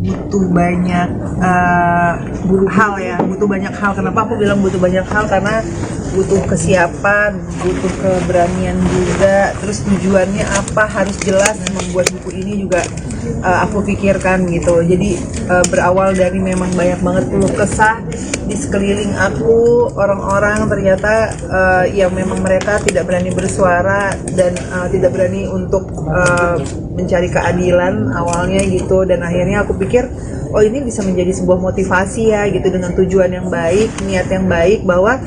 butuh banyak hal ya, butuh banyak hal. Kenapa aku bilang butuh banyak hal? Karena butuh kesiapan, butuh keberanian juga, terus tujuannya apa harus jelas. Membuat buku ini juga aku pikirkan gitu. Jadi berawal dari memang banyak banget keluh kesah di sekeliling aku, orang-orang ternyata yang memang mereka tidak berani bersuara dan tidak berani untuk mencari keadilan awalnya gitu. Dan akhirnya aku pikir oh ini bisa menjadi sebuah motivasi ya gitu, dengan tujuan yang baik, niat yang baik, bahwa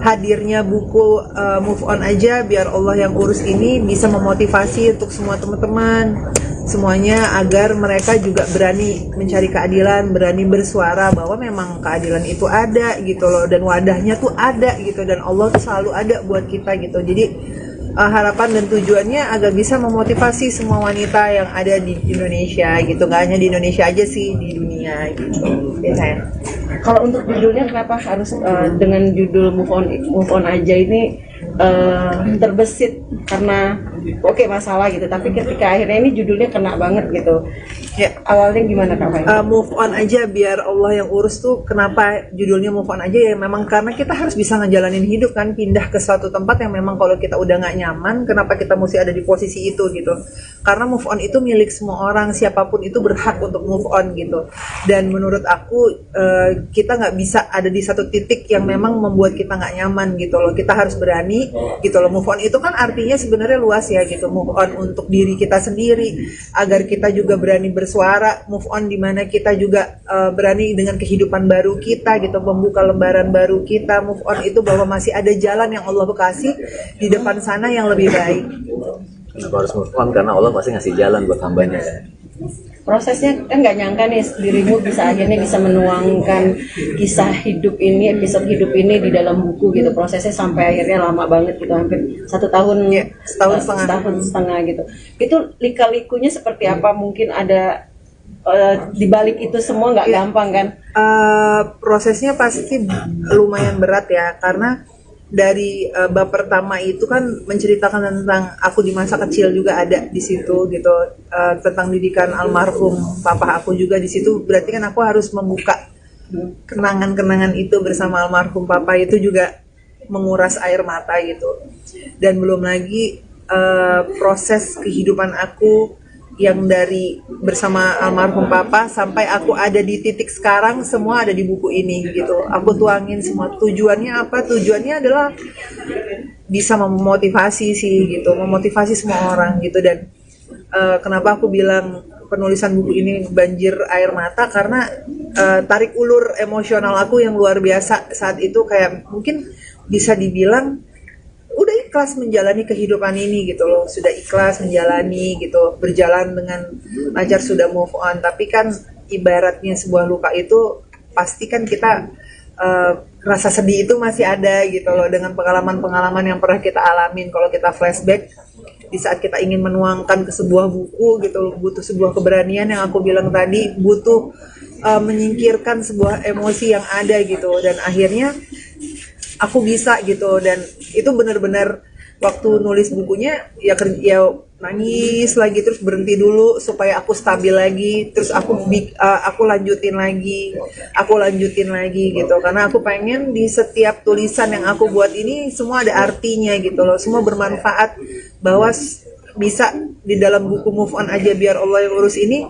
hadirnya buku Move On Aja Biar Allah Yang Urus ini bisa memotivasi untuk semua teman-teman semuanya, agar mereka juga berani mencari keadilan, berani bersuara bahwa memang keadilan itu ada gitu loh, dan wadahnya tuh ada gitu, dan Allah tuh selalu ada buat kita gitu. Jadi harapan dan tujuannya agar bisa memotivasi semua wanita yang ada di Indonesia gitu, nggak hanya di Indonesia aja sih, di dunia gitu biasanya. Kalau untuk judulnya kenapa harus dengan judul Move On Aja ini terbesit karena oke, masalah gitu, tapi ketika akhirnya ini judulnya kena banget gitu. Ya, awalnya gimana Kak Fai? Move on aja biar Allah yang urus tuh kenapa judulnya move on aja ya, memang karena kita harus bisa ngejalanin hidup kan, pindah ke suatu tempat yang memang kalau kita udah nggak nyaman, kenapa kita mesti ada di posisi itu gitu. Karena move on itu milik semua orang, siapapun itu berhak untuk move on gitu. Dan menurut aku kita nggak bisa ada di satu titik yang memang membuat kita nggak nyaman gitu loh. Kita harus berani gitu loh. Move on itu kan artinya sebenarnya luas ya gitu. Move on untuk diri kita sendiri agar kita juga berani bersuara. Move on dimana kita juga berani dengan kehidupan baru kita gitu, membuka lembaran baru kita. Move on itu bahwa masih ada jalan yang Allah kasih di depan sana yang lebih baik. Kenapa harus move on? Karena Allah pasti ngasih jalan buat hambanya ya. Prosesnya kan nggak nyangka nih dirimu bisa akhirnya bisa menuangkan kisah hidup ini, episode hidup ini di dalam buku gitu. Prosesnya sampai akhirnya lama banget gitu, hampir 1 tahun Ya, setahun setengah gitu. Itu lika-likunya seperti apa? Mungkin ada di balik itu semua nggak gampang kan? Prosesnya pasti lumayan berat ya, karena dari bab pertama itu kan menceritakan tentang aku di masa kecil juga ada di situ gitu, tentang didikan almarhum papa aku juga di situ. Berarti kan aku harus membuka kenangan-kenangan itu bersama almarhum papa, itu juga menguras air mata gitu. Dan belum lagi proses kehidupan aku yang dari bersama almarhum papa sampai aku ada di titik sekarang, semua ada di buku ini gitu. Aku tuangin semua. Tujuannya apa? Tujuannya adalah bisa memotivasi sih gitu, memotivasi semua orang gitu. Dan kenapa aku bilang penulisan buku ini banjir air mata, karena tarik ulur emosional aku yang luar biasa saat itu, kayak mungkin bisa dibilang udah ikhlas menjalani kehidupan ini gitu loh, sudah ikhlas menjalani gitu, berjalan dengan lancar, sudah move on. Tapi kan ibaratnya sebuah luka itu pasti kan kita rasa sedih itu masih ada gitu loh, dengan pengalaman-pengalaman yang pernah kita alamin. Kalau kita flashback di saat kita ingin menuangkan ke sebuah buku gitu, butuh sebuah keberanian yang aku bilang tadi, butuh menyingkirkan sebuah emosi yang ada gitu. Dan akhirnya aku bisa gitu, dan itu benar-benar waktu nulis bukunya ya nangis lagi, terus berhenti dulu supaya aku stabil lagi, terus aku lanjutin lagi gitu, karena aku pengen di setiap tulisan yang aku buat ini semua ada artinya gitu loh, semua bermanfaat, bahwa bisa di dalam buku Move On Aja Biar Allah Yang Urus ini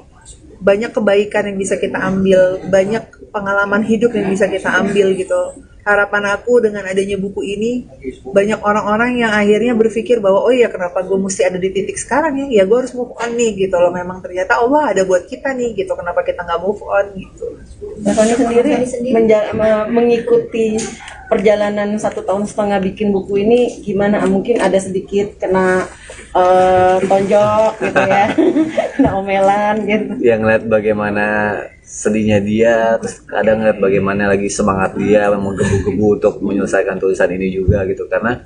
banyak kebaikan yang bisa kita ambil, banyak pengalaman hidup yang bisa kita ambil gitu. Harapan aku dengan adanya buku ini, banyak orang-orang yang akhirnya berpikir bahwa oh iya, kenapa gue mesti ada di titik sekarang ya, gue harus move on nih gitu loh. Memang ternyata Allah ada buat kita nih gitu, kenapa kita nggak move on gitu. Fani sendiri mengikuti perjalanan 1,5 tahun bikin buku ini gimana? Mungkin ada sedikit kena tonjok gitu ya, kena omelan gitu. Yang ngeliat bagaimana sedihnya dia, terus kadang ngeliat bagaimana lagi semangat dia menggebu-gebu untuk menyelesaikan tulisan ini juga gitu. Karena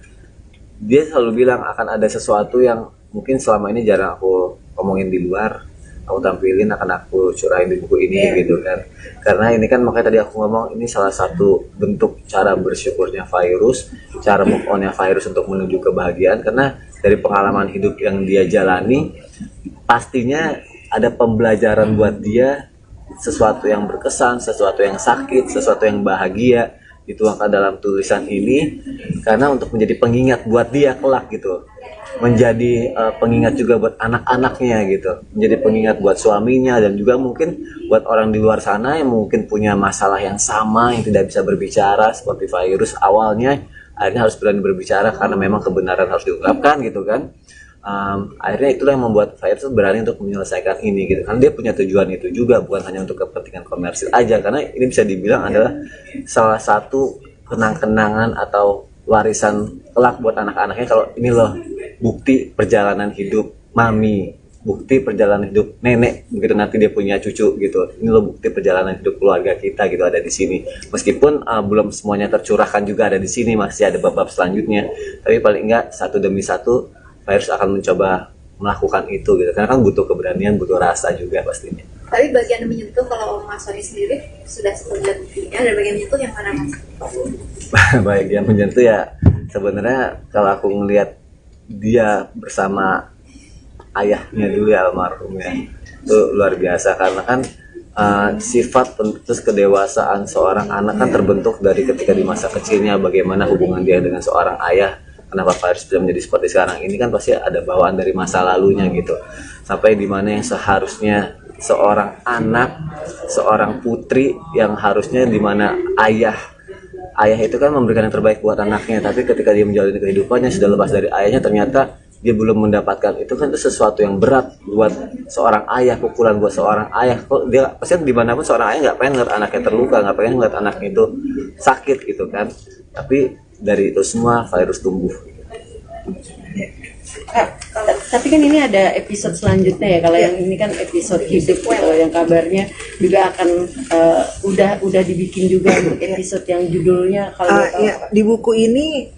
dia selalu bilang akan ada sesuatu yang mungkin selama ini jarang aku ngomongin di luar, aku tampilin, akan aku curahin di buku ini gitu kan. Karena ini kan, makanya tadi aku ngomong ini salah satu bentuk cara bersyukurnya Fairuz, cara move onnya Fairuz untuk menuju kebahagiaan. Karena dari pengalaman hidup yang dia jalani, pastinya ada pembelajaran buat dia sesuatu yang berkesan, sesuatu yang sakit, sesuatu yang bahagia dituangkan dalam tulisan ini karena untuk menjadi pengingat buat dia kelak gitu, menjadi pengingat juga buat anak-anaknya gitu, menjadi pengingat buat suaminya dan juga mungkin buat orang di luar sana yang mungkin punya masalah yang sama yang tidak bisa berbicara seperti virus awalnya akhirnya harus berani berbicara karena memang kebenaran harus diungkapkan gitu kan. Akhirnya itulah yang membuat Virus berani untuk menyelesaikan ini gitu karena dia punya tujuan itu juga, bukan hanya untuk kepentingan komersil aja, karena ini bisa dibilang adalah salah satu kenang-kenangan atau warisan kelak buat anak-anaknya. Kalau ini loh bukti perjalanan hidup mami, bukti perjalanan hidup nenek begitu nanti dia punya cucu gitu, ini loh bukti perjalanan hidup keluarga kita gitu ada di sini, meskipun belum semuanya tercurahkan juga ada di sini, masih ada bab-bab selanjutnya, tapi paling enggak satu demi satu Virus akan mencoba melakukan itu gitu, karena kan butuh keberanian, butuh rasa juga pastinya. Tapi bagian menyentuh kalau Mas Sony sendiri sudah melihat buktinya, dan bagian menyentuh yang mana Mas? Baik, yang menyentuh ya sebenarnya kalau aku ngelihat dia bersama ayahnya dulu ya almarhumnya itu luar biasa, karena kan sifat terus kedewasaan seorang anak kan terbentuk dari ketika di masa kecilnya, bagaimana hubungan dia dengan seorang ayah. Kenapa Virus bisa menjadi seperti sekarang ini kan pasti ada bawaan dari masa lalunya gitu, sampai dimana yang seharusnya seorang anak, seorang putri yang harusnya dimana ayah itu kan memberikan yang terbaik buat anaknya, tapi ketika dia menjalani kehidupannya sudah lepas dari ayahnya, ternyata dia belum mendapatkan itu kan, itu sesuatu yang berat buat seorang ayah, pukulan buat seorang ayah. Kok dia pasti dimanapun seorang ayah nggak pengen ngeliat anaknya terluka, nggak pengen ngeliat anaknya itu sakit gitu kan, tapi dari itu semua Virus tumbuh. Tapi kan ini ada episode selanjutnya ya, kalau yang ini kan episode hidup gitu, yang kabarnya juga akan udah dibikin juga untuk episode yang judulnya kalau ya, di buku ini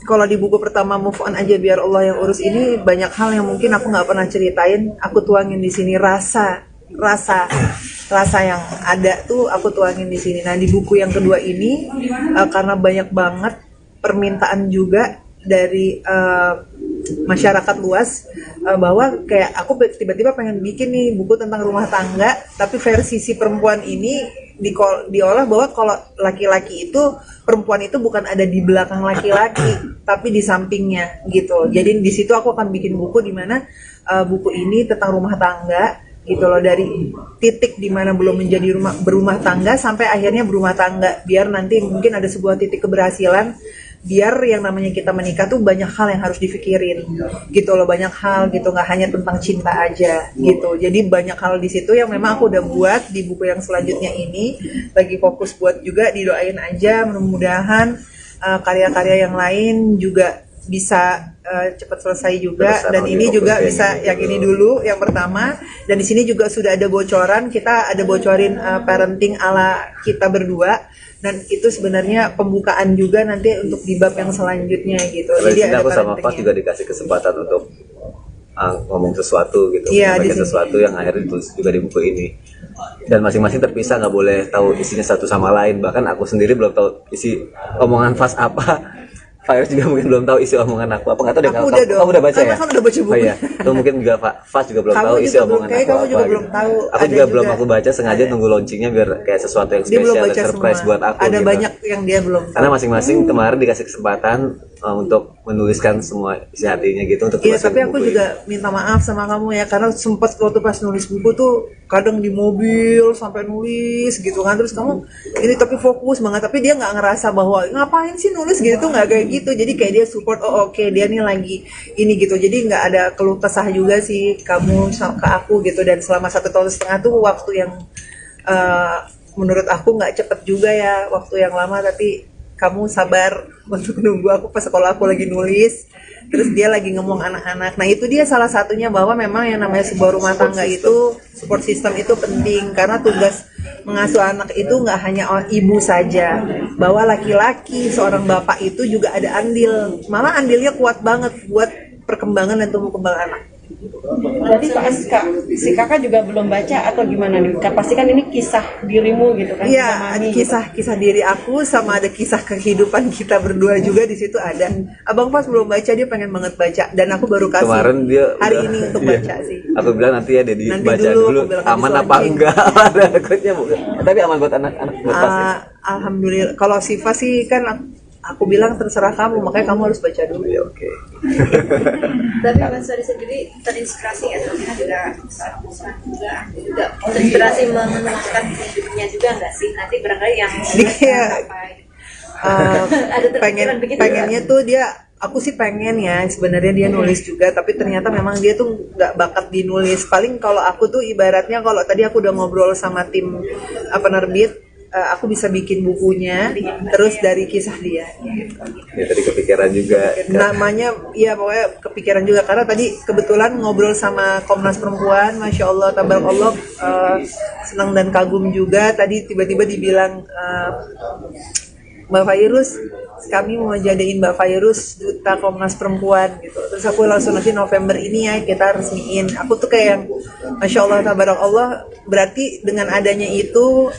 kalau di buku pertama Move On Aja Biar Allah Yang Urus ini banyak hal yang mungkin aku nggak pernah ceritain, aku tuangin di sini, rasa yang ada tuh aku tuangin di sini. Nah di buku yang kedua ini karena banyak banget permintaan juga dari masyarakat luas bahwa kayak aku tiba-tiba pengen bikin nih buku tentang rumah tangga, tapi versi si perempuan ini diolah bahwa kalau laki-laki itu, perempuan itu bukan ada di belakang laki-laki tapi di sampingnya gitu. Jadi di situ aku akan bikin buku di mana buku ini tentang rumah tangga gitu loh, dari titik dimana belum menjadi berumah tangga sampai akhirnya berumah tangga, biar nanti mungkin ada sebuah titik keberhasilan, biar yang namanya kita menikah tuh banyak hal yang harus dipikirin gitu loh, banyak hal gitu, nggak hanya tentang cinta aja gitu. Jadi banyak hal di situ yang memang aku udah buat di buku yang selanjutnya ini, lagi fokus buat juga, didoain aja mudah-mudahan karya-karya yang lain juga bisa cepat selesai juga, dan ini juga bisa yang ini dulu yang pertama, dan di sini juga sudah ada bocoran, kita ada bocorin parenting ala kita berdua, dan itu sebenarnya pembukaan juga nanti untuk di bab yang selanjutnya gitu. Jadi ada aku sama Fas juga dikasih kesempatan untuk ngomong sesuatu gitu, menyampaikan sesuatu yang akhirnya ditulis juga di buku ini, dan masing-masing terpisah, nggak boleh tahu isinya satu sama lain, bahkan aku sendiri belum tahu isi omongan Fas apa. Virus juga mungkin belum tahu isi omongan aku apa, nggak tahu deh. Kamu udah baca ya? Kan udah baca buku. Oh iya, itu mungkin juga Fas juga belum tahu isi omongan aku kamu apa. juga belum tahu. Aku juga belum aku baca, sengaja nunggu launchingnya biar kayak sesuatu yang spesial dan surprise buat aku. Ada gitu. banyak yang dia belum tahu. Karena masing-masing kemarin dikasih kesempatan untuk menuliskan semua isi hatinya gitu untuk. Iya, tapi aku juga minta maaf sama kamu ya, karena sempat waktu pas nulis buku tuh kadang di mobil sampai nulis gitu kan, terus kamu ini tapi fokus banget, tapi dia nggak ngerasa bahwa ngapain sih nulis gitu, nggak kayak gitu. Jadi kayak dia support, oh oke, dia nih lagi ini gitu, jadi nggak ada keluh kesah juga sih kamu ke aku gitu. Dan selama 1,5 tahun tuh waktu yang menurut aku nggak cepet juga ya, waktu yang lama, tapi kamu sabar untuk nunggu aku pas sekolah aku lagi nulis, terus dia lagi ngomong anak-anak. Nah itu dia salah satunya, bahwa memang yang namanya sebuah rumah tangga itu, support system itu penting, karena tugas mengasuh anak itu nggak hanya ibu saja, bahwa laki-laki seorang bapak itu juga ada andil, malah andilnya kuat banget buat perkembangan dan tumbuh kembang anak Berarti pas si kakak juga belum baca atau gimana nih? Pasti kan ini kisah dirimu gitu kan? Iya, sama ada Mami. kisah diri aku sama ada kisah kehidupan kita berdua juga di situ ada. Abang pas belum baca, dia pengen banget baca dan aku baru kasih Kemarin dia hari udah- ini untuk iya. baca sih. Aku bilang nanti ya Dedi Nanti baca dulu, dulu, aku bilang aman habis apa launching. enggak? Ada takutnya bukan. Tapi aman buat anak-anak buat pas ya? Alhamdulillah. Kalau Siva sih kan aku bilang terserah kamu, makanya kamu harus baca dulu. Ya oke. Tapi Mas Sori sendiri terinspirasi ya, soalnya juga juga terinspirasi menemukan hidupnya juga nggak sih? Nanti barangkali yang Dia ada pengen terpikiran begitu pengennya tuh dia, aku sih pengen ya sebenarnya dia nulis juga, tapi ternyata memang dia tuh nggak bakat di nulis. Paling kalau aku tuh ibaratnya, kalau tadi aku udah ngobrol sama tim penerbit, aku bisa bikin bukunya terus dari kisah dia gitu. Ya tadi kepikiran juga. Namanya ya pokoknya kepikiran juga karena tadi kebetulan ngobrol sama Komnas Perempuan, Masya Allah tabarakallah, senang dan kagum juga. Tadi tiba-tiba dibilang, Mbak Fairuz, kami mau jadiin Mbak Fairuz duta Komnas Perempuan gitu. Terus aku langsung nanti November ini ya kita resmiin. Aku tuh kayak yang Masya Allah tabarakallah, berarti dengan adanya itu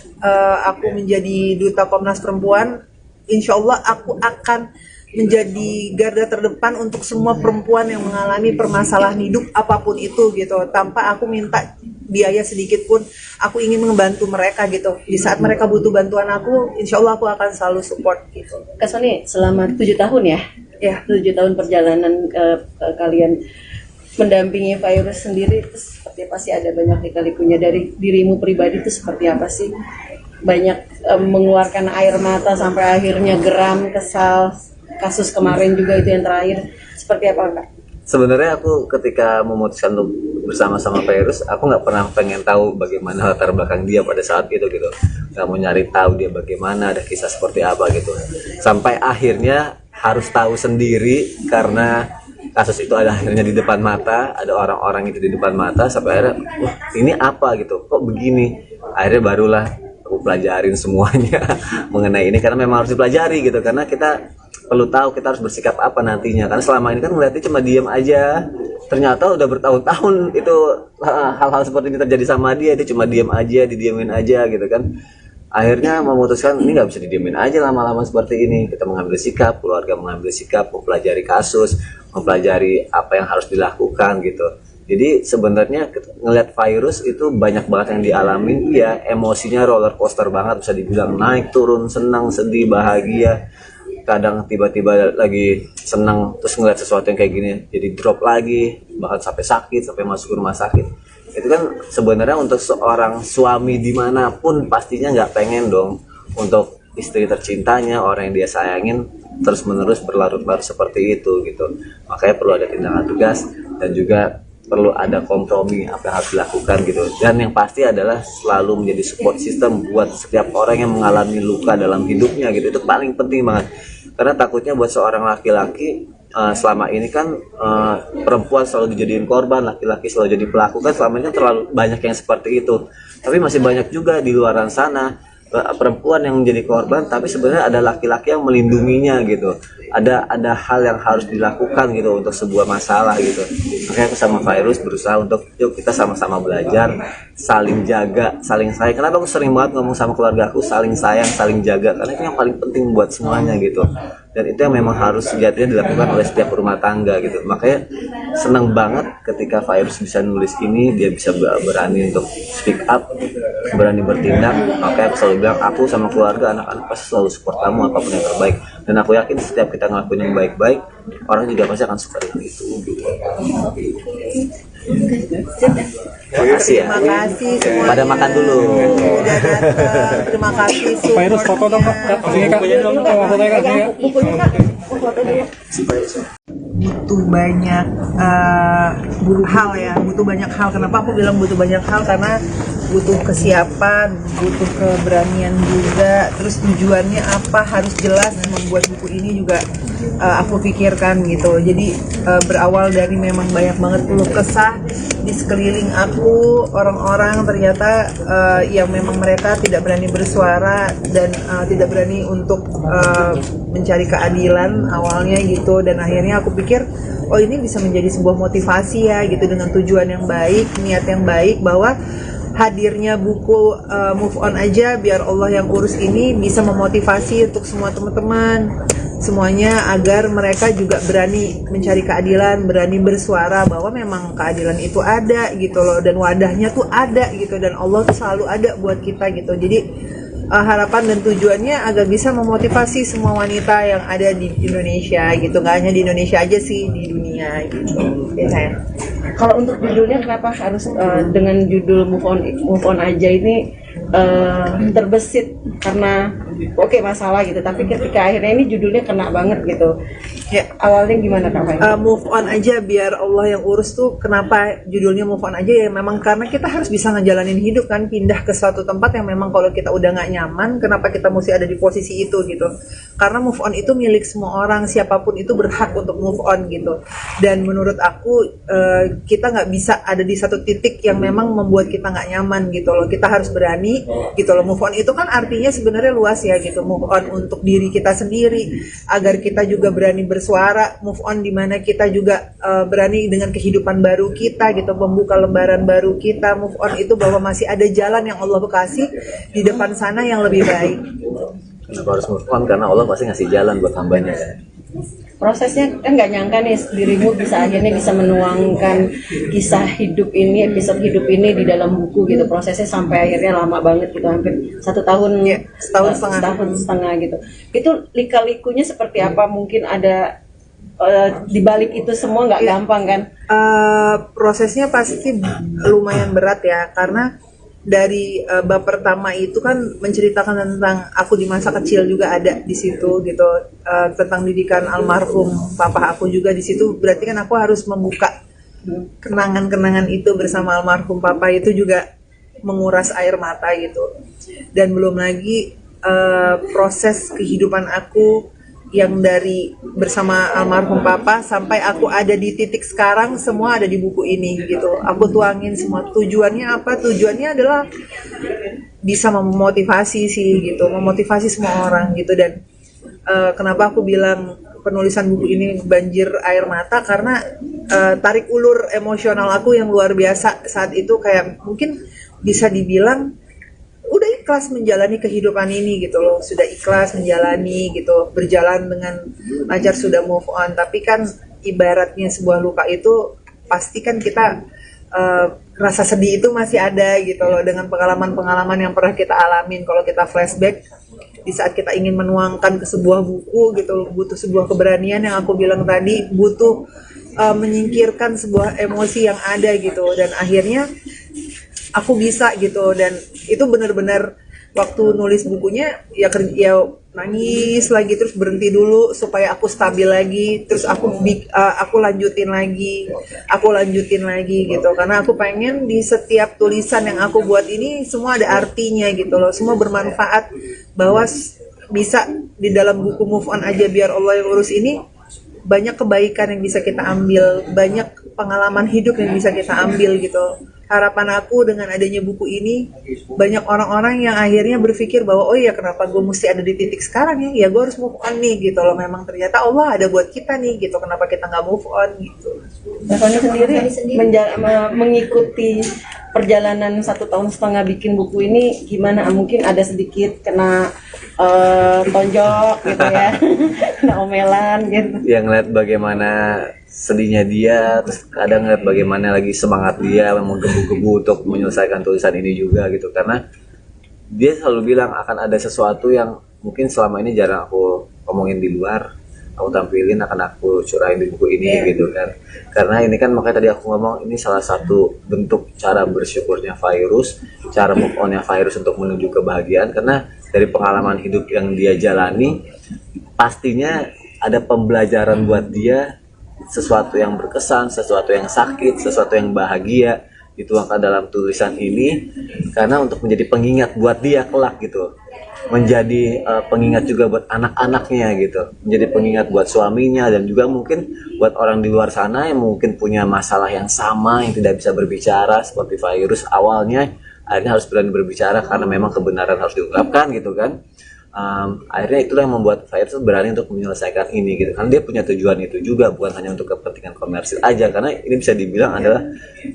aku menjadi duta Komnas Perempuan, insya Allah aku akan menjadi garda terdepan untuk semua perempuan yang mengalami permasalahan hidup apapun itu gitu, tanpa aku minta biaya sedikit pun. Aku ingin membantu mereka gitu. Di saat mereka butuh bantuan aku, insya Allah aku akan selalu support gitu. Kak Sony, selama 7 tahun ya? Ya. 7 tahun perjalanan kalian mendampingi Fairuz sendiri, itu seperti apa sih? Ada banyak lika-likunya. Dari dirimu pribadi itu seperti apa sih? Banyak mengeluarkan air mata sampai akhirnya geram, kesal. Kasus kemarin juga itu yang terakhir. Seperti apa Kak? Sebenarnya aku ketika memutuskan untuk bersama-sama Fairuz, aku nggak pernah pengen tahu bagaimana latar belakang dia pada saat itu gitu. Nggak mau nyari tahu dia bagaimana, ada kisah seperti apa gitu. Sampai akhirnya harus tahu sendiri karena kasus itu ada akhirnya di depan mata, ada orang-orang itu di depan mata, sampai akhirnya, wah ini apa gitu, kok begini. Akhirnya barulah aku pelajarin semuanya mengenai ini, karena memang harus dipelajari gitu, karena kita perlu tahu kita harus bersikap apa nantinya, karena selama ini kan ngeliatnya cuma diem aja, ternyata udah bertahun-tahun itu hal-hal seperti ini terjadi sama dia, itu cuma diem aja, didiemin aja gitu kan. Akhirnya memutuskan ini nggak bisa didiemin aja lama-lama seperti ini, kita mengambil sikap, keluarga mengambil sikap, mempelajari kasus, mempelajari apa yang harus dilakukan gitu. Jadi sebenarnya ngeliat Fairuz itu banyak banget yang dialamin, ya emosinya roller coaster banget, bisa dibilang naik turun, senang, sedih, bahagia. Kadang tiba-tiba lagi senang terus ngeliat sesuatu yang kayak gini jadi drop lagi, bahkan sampai sakit, sampai masuk ke rumah sakit. Itu kan sebenarnya untuk seorang suami dimanapun pastinya nggak pengen dong untuk istri tercintanya, orang yang dia sayangin terus menerus berlarut-larut seperti itu gitu. Makanya perlu ada tindakan tegas dan juga perlu ada kompromi apa yang harus dilakukan gitu. Dan yang pasti adalah selalu menjadi support system buat setiap orang yang mengalami luka dalam hidupnya gitu. Itu paling penting banget. Karena takutnya buat seorang laki-laki, selama ini kan perempuan selalu dijadiin korban, laki-laki selalu jadi pelaku, kan selama ini kan terlalu banyak yang seperti itu. Tapi masih banyak juga di luar sana perempuan yang menjadi korban, tapi sebenarnya ada laki-laki yang melindunginya gitu. Ada hal yang harus dilakukan gitu untuk sebuah masalah gitu. Makanya aku sama Fairuz berusaha untuk yuk kita sama-sama belajar, saling jaga, saling sayang. Kenapa aku sering banget ngomong sama keluarga aku saling sayang, saling jaga, karena itu yang paling penting buat semuanya gitu. Dan itu yang memang harus sejatinya dilakukan oleh setiap rumah tangga gitu. Makanya senang banget ketika Fairuz bisa nulis ini, dia bisa berani untuk speak up, berani bertindak. Makanya aku selalu bilang, aku sama keluarga, anak-anak pasti selalu support kamu apapun yang terbaik. Dan aku yakin setiap kita ngelakuin yang baik-baik, orang juga pasti akan suka dengan itu gitu. Terima kasih ya. Terima kasih semuanya. Pada makan dulu. Udah datang. Terima kasih. Fairuz foto dong Kak. Sini Kak. Fotonya Kak. Sini Kak. Bukunya Kak, foto dulu. Butuh banyak hal ya, butuh banyak hal. Kenapa aku bilang butuh banyak hal? Karena butuh kesiapan, butuh keberanian juga. Terus tujuannya apa, harus jelas. Membuat buku ini juga aku pikirkan gitu. Jadi berawal dari memang banyak banget keluh kesah di sekeliling aku, orang-orang ternyata yang memang mereka tidak berani bersuara dan tidak berani untuk mencari keadilan awalnya gitu. Dan akhirnya aku pikir oh ini bisa menjadi sebuah motivasi ya gitu, dengan tujuan yang baik, niat yang baik, bahwa hadirnya buku Move On Aja Biar Allah Yang Urus ini bisa memotivasi untuk semua teman-teman semuanya, agar mereka juga berani mencari keadilan, berani bersuara bahwa memang keadilan itu ada gitu loh, dan wadahnya tuh ada gitu, dan Allah tuh selalu ada buat kita gitu. Jadi harapan dan tujuannya agar bisa memotivasi semua wanita yang ada di Indonesia gitu, nggak hanya di Indonesia aja sih, di dunia gitu ya sayang. Kalau untuk judulnya kenapa harus dengan judul Move On Aja ini terbesit karena oke masalah gitu, tapi ketika akhirnya ini judulnya kena banget gitu. Ya, Awalnya gimana Kak Fai? Move On Aja Biar Allah Yang Urus tuh kenapa judulnya Move On Aja, ya memang karena kita harus bisa ngejalanin hidup kan, pindah ke suatu tempat yang memang kalau kita udah nggak nyaman, kenapa kita mesti ada di posisi itu gitu. Karena move on itu milik semua orang, siapapun itu berhak untuk move on gitu. Dan menurut aku kita nggak bisa ada di satu titik yang memang membuat kita nggak nyaman gitu loh. Kita harus berani gitu loh. Move on itu kan artinya sebenarnya luas ya gitu. Move on untuk diri kita sendiri, agar kita juga berani bersuara. Move on dimana kita juga berani dengan kehidupan baru kita gitu, membuka lembaran baru kita. Move on itu bahwa masih ada jalan yang Allah kasih di depan sana yang lebih baik. Kenapa harus move on? Karena Allah pasti ngasih jalan buat hambanya kan. Prosesnya kan nggak nyangka nih dirimu bisa akhirnya bisa menuangkan kisah hidup ini, episode hidup ini di dalam buku gitu. Prosesnya sampai akhirnya lama banget gitu, hampir 1 tahun, Ya, setahun setengah gitu. Itu lika-likunya seperti apa? Mungkin ada di balik itu semua nggak gampang kan? Prosesnya pasti lumayan berat ya, karena dari bab pertama itu kan menceritakan tentang aku di masa kecil juga ada di situ gitu, tentang didikan almarhum papa aku juga di situ. Berarti kan aku harus membuka kenangan-kenangan itu bersama almarhum papa, itu juga menguras air mata gitu. Dan belum lagi proses kehidupan aku yang dari bersama almarhum papa sampai aku ada di titik sekarang, semua ada di buku ini gitu. Aku tuangin semua. Tujuannya apa? Tujuannya adalah bisa memotivasi sih gitu, memotivasi semua orang gitu. Dan kenapa aku bilang penulisan buku ini banjir air mata, karena tarik ulur emosional aku yang luar biasa saat itu, kayak mungkin bisa dibilang udah ikhlas menjalani kehidupan ini gitu loh, sudah ikhlas menjalani gitu, berjalan dengan lancar, sudah move on. Tapi kan ibaratnya sebuah luka itu pasti kan kita rasa sedih itu masih ada gitu loh, dengan pengalaman-pengalaman yang pernah kita alamin. Kalau kita flashback di saat kita ingin menuangkan ke sebuah buku gitu, butuh sebuah keberanian yang aku bilang tadi, butuh menyingkirkan sebuah emosi yang ada gitu. Dan akhirnya aku bisa gitu, dan itu benar-benar waktu nulis bukunya ya nangis lagi, terus berhenti dulu supaya aku stabil lagi, terus aku lanjutin lagi gitu, karena aku pengen di setiap tulisan yang aku buat ini semua ada artinya gitu loh, semua bermanfaat, bahwa bisa di dalam buku Move On Aja Biar Allah Yang Urus ini banyak kebaikan yang bisa kita ambil, banyak pengalaman hidup yang bisa kita ambil gitu. Harapan aku dengan adanya buku ini, banyak orang-orang yang akhirnya berpikir bahwa oh iya, kenapa gue mesti ada di titik sekarang ya gue harus move on nih gitu loh. Memang ternyata Allah ada buat kita nih gitu, kenapa kita nggak move on gitu. Fani sendiri mengikuti perjalanan 1,5 tahun bikin buku ini gimana? Mungkin ada sedikit kena tonjok gitu ya, kena omelan gitu. Yang ngeliat bagaimana sedihnya dia, terus kadang ngeliat bagaimana lagi semangat dia menggebu-gebu untuk menyelesaikan tulisan ini juga gitu. Karena dia selalu bilang akan ada sesuatu yang mungkin selama ini jarang aku ngomongin di luar, aku tampilin, akan aku curahin di buku ini gitu kan. Karena ini kan makanya tadi aku ngomong, ini salah satu bentuk cara bersyukurnya Fairuz, cara move onnya Fairuz untuk menuju kebahagiaan. Karena dari pengalaman hidup yang dia jalani, pastinya ada pembelajaran buat dia, sesuatu yang berkesan, sesuatu yang sakit, sesuatu yang bahagia dituangkan dalam tulisan ini, karena untuk menjadi pengingat buat dia kelak gitu, menjadi pengingat juga buat anak-anaknya gitu, menjadi pengingat buat suaminya, dan juga mungkin buat orang di luar sana yang mungkin punya masalah yang sama, yang tidak bisa berbicara seperti Fairuz awalnya, akhirnya harus berani berbicara karena memang kebenaran harus diungkapkan gitu kan. akhirnya itulah yang membuat Fairs tuh berani untuk menyelesaikan ini gitu, karena dia punya tujuan itu juga, bukan hanya untuk kepentingan komersil aja, karena ini bisa dibilang adalah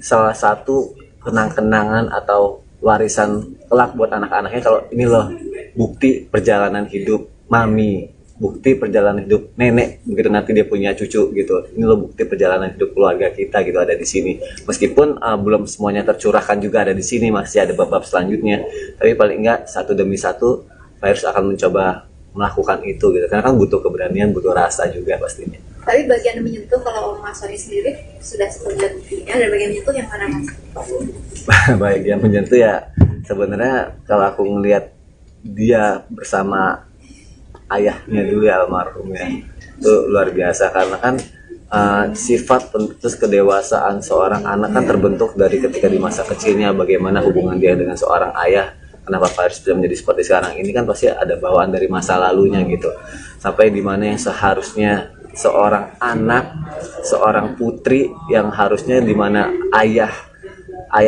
salah satu kenang-kenangan atau warisan kelak buat anak-anaknya, kalau ini loh bukti perjalanan hidup mami, bukti perjalanan hidup nenek, begitu nanti dia punya cucu gitu, ini loh bukti perjalanan hidup keluarga kita gitu, ada di sini. Meskipun belum semuanya tercurahkan juga ada di sini, masih ada bab-bab selanjutnya, tapi paling enggak satu demi satu Fairs akan mencoba melakukan itu gitu, karena kan butuh keberanian, butuh rasa juga pastinya. Tapi bagian menyentuh kalau Mas Sony sendiri sudah seperti buktinya, dan bagian menyentuh yang mana Mas? Baik, yang menyentuh ya sebenarnya kalau aku ngelihat dia bersama ayahnya dulu ya, almarhumnya, itu luar biasa, karena kan sifat terus kedewasaan seorang anak kan terbentuk dari ketika di masa kecilnya, bagaimana hubungan dia dengan seorang ayah. Kenapa Fairs bisa menjadi seperti sekarang ini kan pasti ada bawaan dari masa lalunya gitu, sampai dimana yang seharusnya seorang anak, seorang putri yang harusnya dimana ayah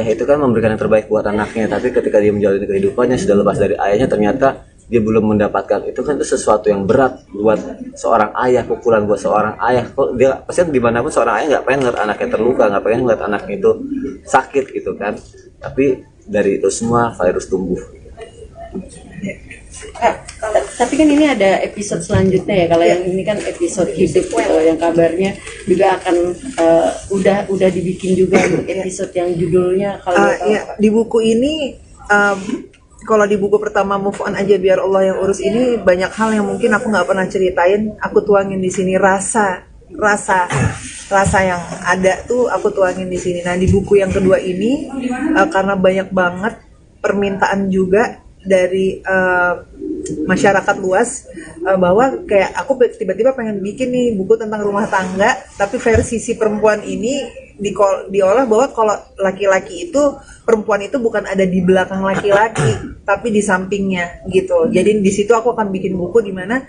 itu kan memberikan yang terbaik buat anaknya, tapi ketika dia menjalani kehidupannya sudah lepas dari ayahnya, ternyata dia belum mendapatkan itu, kan itu sesuatu yang berat buat seorang ayah, pukulan buat seorang ayah. Kok dia pasti dimanapun seorang ayah nggak pengen ngeliat anaknya terluka, nggak pengen ngeliat anaknya itu sakit gitu kan, tapi dari itu semua Fairs tumbuh. Tapi kan ini ada episode selanjutnya ya, kalau yang ini kan episode hidup gitu, yang kabarnya juga akan udah dibikin juga untuk episode yang judulnya kalau ya, di buku ini kalau di buku pertama Move On Aja Biar Allah Yang Urus ini banyak hal yang mungkin aku nggak pernah ceritain, aku tuangin di sini, rasa yang ada tuh aku tuangin di sini. Nah, di buku yang kedua ini karena banyak banget permintaan juga dari masyarakat luas bahwa kayak aku tiba-tiba pengen bikin nih buku tentang rumah tangga, tapi versi si perempuan ini diolah bahwa kalau laki-laki itu, perempuan itu bukan ada di belakang laki-laki tapi di sampingnya gitu. Jadi di situ aku akan bikin buku di mana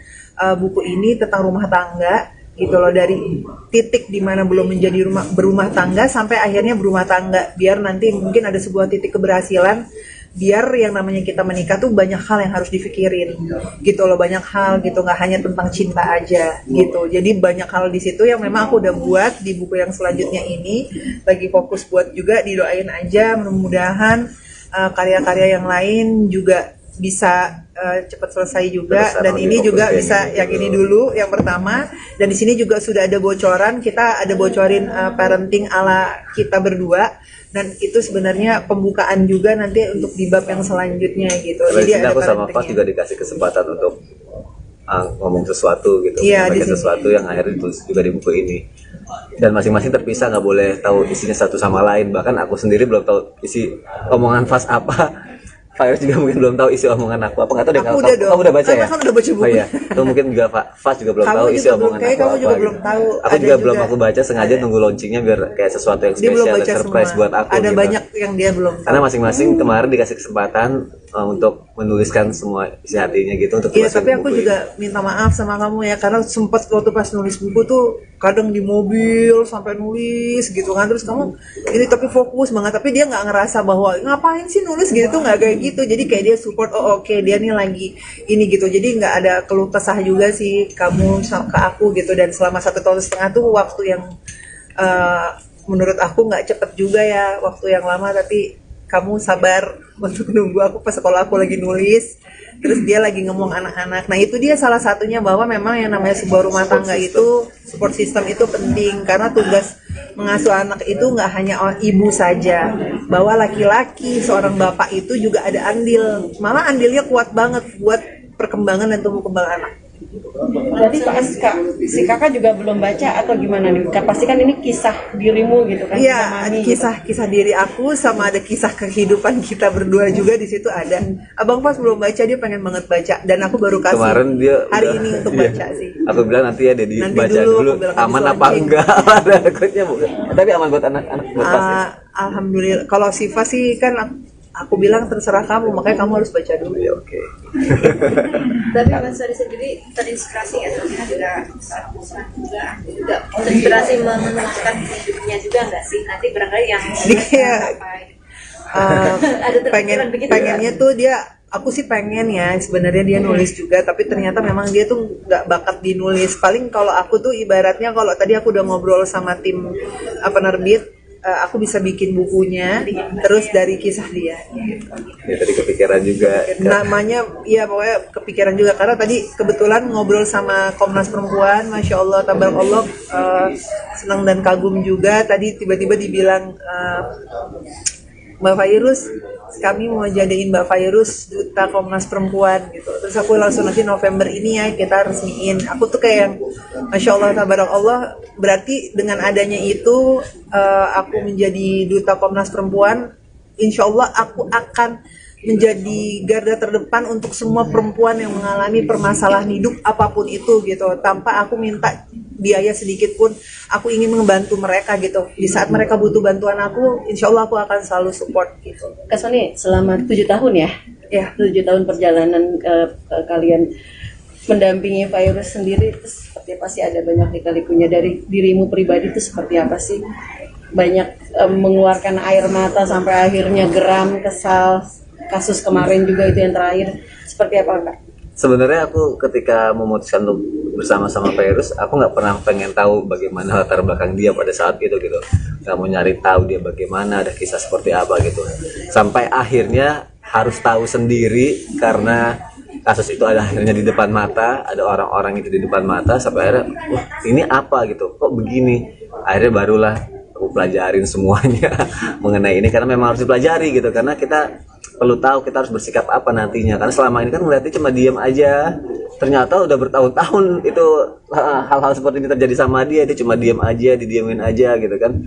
buku ini tentang rumah tangga gitu loh, dari titik dimana belum menjadi berumah tangga sampai akhirnya berumah tangga, biar nanti mungkin ada sebuah titik keberhasilan, biar yang namanya kita menikah tuh banyak hal yang harus dipikirin gitu loh, banyak hal gitu, nggak hanya tentang cinta aja gitu. Jadi banyak hal di situ yang memang aku udah buat di buku yang selanjutnya ini, lagi fokus buat juga, didoain aja mudah-mudahan karya-karya yang lain juga bisa cepat selesai juga, dan ini juga bisa yang ini dulu yang pertama. Dan di sini juga sudah ada bocoran, kita ada bocorin parenting ala kita berdua, dan itu sebenarnya pembukaan juga nanti untuk di bab yang selanjutnya gitu. Jadi ada aku sama Fas juga dikasih kesempatan untuk ngomong sesuatu gitu, menyampaikan sesuatu yang akhirnya ditulis juga di buku ini, dan masing-masing terpisah, nggak boleh tahu isinya satu sama lain. Bahkan aku sendiri belum tahu isi omongan Fas apa. Fairs juga mungkin belum tahu isi omongan aku apa, nggak tahu deh. Aku kalau udah dong. kamu udah baca ya? Kan udah baca buku. Oh iya, itu mungkin juga Fas juga belum Kamu tahu juga isi belum, omongan kayak aku kamu apa juga gitu. belum tahu. Aku Ada juga belum juga. aku baca, sengaja nunggu launchingnya biar kayak sesuatu yang Dia belum spesial baca dan surprise semua. buat aku Ada gitu. banyak yang dia belum tahu. Karena masing-masing kemarin dikasih kesempatan untuk menuliskan semua isi hatinya gitu untuk Iya, tulisan tapi aku buku juga minta maaf sama kamu ya, karena sempat waktu pas nulis buku tuh kadang di mobil sampai nulis gitu kan, terus kamu ini tapi fokus banget, tapi dia nggak ngerasa bahwa ngapain sih nulis gitu tuh, nggak kayak gitu. Jadi kayak dia support, oh oke, dia nih lagi ini gitu. Jadi nggak ada keluh kesah juga sih kamu ke aku gitu. Dan selama 1,5 tahun tuh waktu yang menurut aku nggak cepet juga ya, waktu yang lama, tapi kamu sabar untuk nunggu aku pas sekolah aku lagi nulis, terus dia lagi ngomong anak-anak. Nah itu dia salah satunya, bahwa memang yang namanya sebuah rumah tangga itu, support system itu penting, karena tugas mengasuh anak itu nggak hanya ibu saja, bahwa laki-laki seorang bapak itu juga ada andil, malah andilnya kuat banget buat perkembangan dan tumbuh kembang anak. Berarti pas si kakak juga belum baca atau gimana nih? Pasti kan ini kisah dirimu gitu kan? Iya, Mami, kisah diri aku, sama ada kisah kehidupan kita berdua juga di situ ada. Abang Pas belum baca, dia pengen banget baca, dan aku baru kasih kemarin dia hari ini untuk baca sih. Aku bilang nanti ya Dedi Nanti baca dulu, dulu aku bilang aman habis apa launching. enggak. Ada takutnya bukan, tapi aman buat anak-anak buat Fas ya? Alhamdulillah. Kalau Siva sih kan aku bilang terserah kamu, makanya kamu harus baca dulu. Ya oke. Tapi Mas Sony sendiri terinspirasi ya, soalnya juga terinspirasi menuliskan hidupnya juga nggak sih? Nanti barangkali yang Jadi kayak ada terpikiran begitu pengennya tuh dia aku sih pengen ya sebenarnya dia nulis juga, tapi ternyata memang dia tuh nggak bakat di nulis. Paling kalau aku tuh ibaratnya, kalau tadi aku udah ngobrol sama tim penerbit, aku bisa bikin bukunya terus dari kisah dia. Ya tadi kepikiran juga. Namanya ya pokoknya kepikiran juga, karena tadi kebetulan ngobrol sama Komnas Perempuan, Masya Allah, tabarakallah, senang dan kagum juga. Tadi tiba-tiba dibilang, Mbak Fairuz, kami mau jadiin Mbak Fairuz duta Komnas Perempuan gitu. Terus aku langsung, nanti November ini ya kita resmiin. Aku tuh kayak yang Masya Allah, tabarakallah, berarti dengan adanya itu aku menjadi duta Komnas Perempuan, insya Allah aku akan menjadi garda terdepan untuk semua perempuan yang mengalami permasalahan hidup apapun itu gitu, tanpa aku minta biaya sedikit pun. Aku ingin membantu mereka gitu. Di saat mereka butuh bantuan aku, insya Allah aku akan selalu support gitu. Kak Sony, selama 7 tahun ya, Ya. 7 tahun perjalanan kalian mendampingi Fairuz sendiri, itu seperti apa sih? Ada banyak lika-likunya. Dari dirimu pribadi itu seperti apa sih? Banyak mengeluarkan air mata sampai akhirnya geram, kesal. Kasus kemarin juga itu yang terakhir, seperti apa Kak? Sebenarnya aku ketika memutuskan untuk bersama-sama Fairuz, aku nggak pernah pengen tahu bagaimana latar belakang dia pada saat itu gitu. Nggak mau nyari tahu dia bagaimana, ada kisah seperti apa gitu. Sampai akhirnya harus tahu sendiri karena kasus itu ada akhirnya di depan mata, ada orang-orang itu di depan mata, sampai akhirnya, wah ini apa gitu, kok begini. Akhirnya barulah aku pelajarin semuanya mengenai ini, karena memang harus dipelajari gitu, karena kita perlu tahu kita harus bersikap apa nantinya, karena selama ini kan melihatnya cuma diam aja, ternyata udah bertahun-tahun itu hal-hal seperti ini terjadi sama dia cuma diam aja, didiamin aja gitu kan.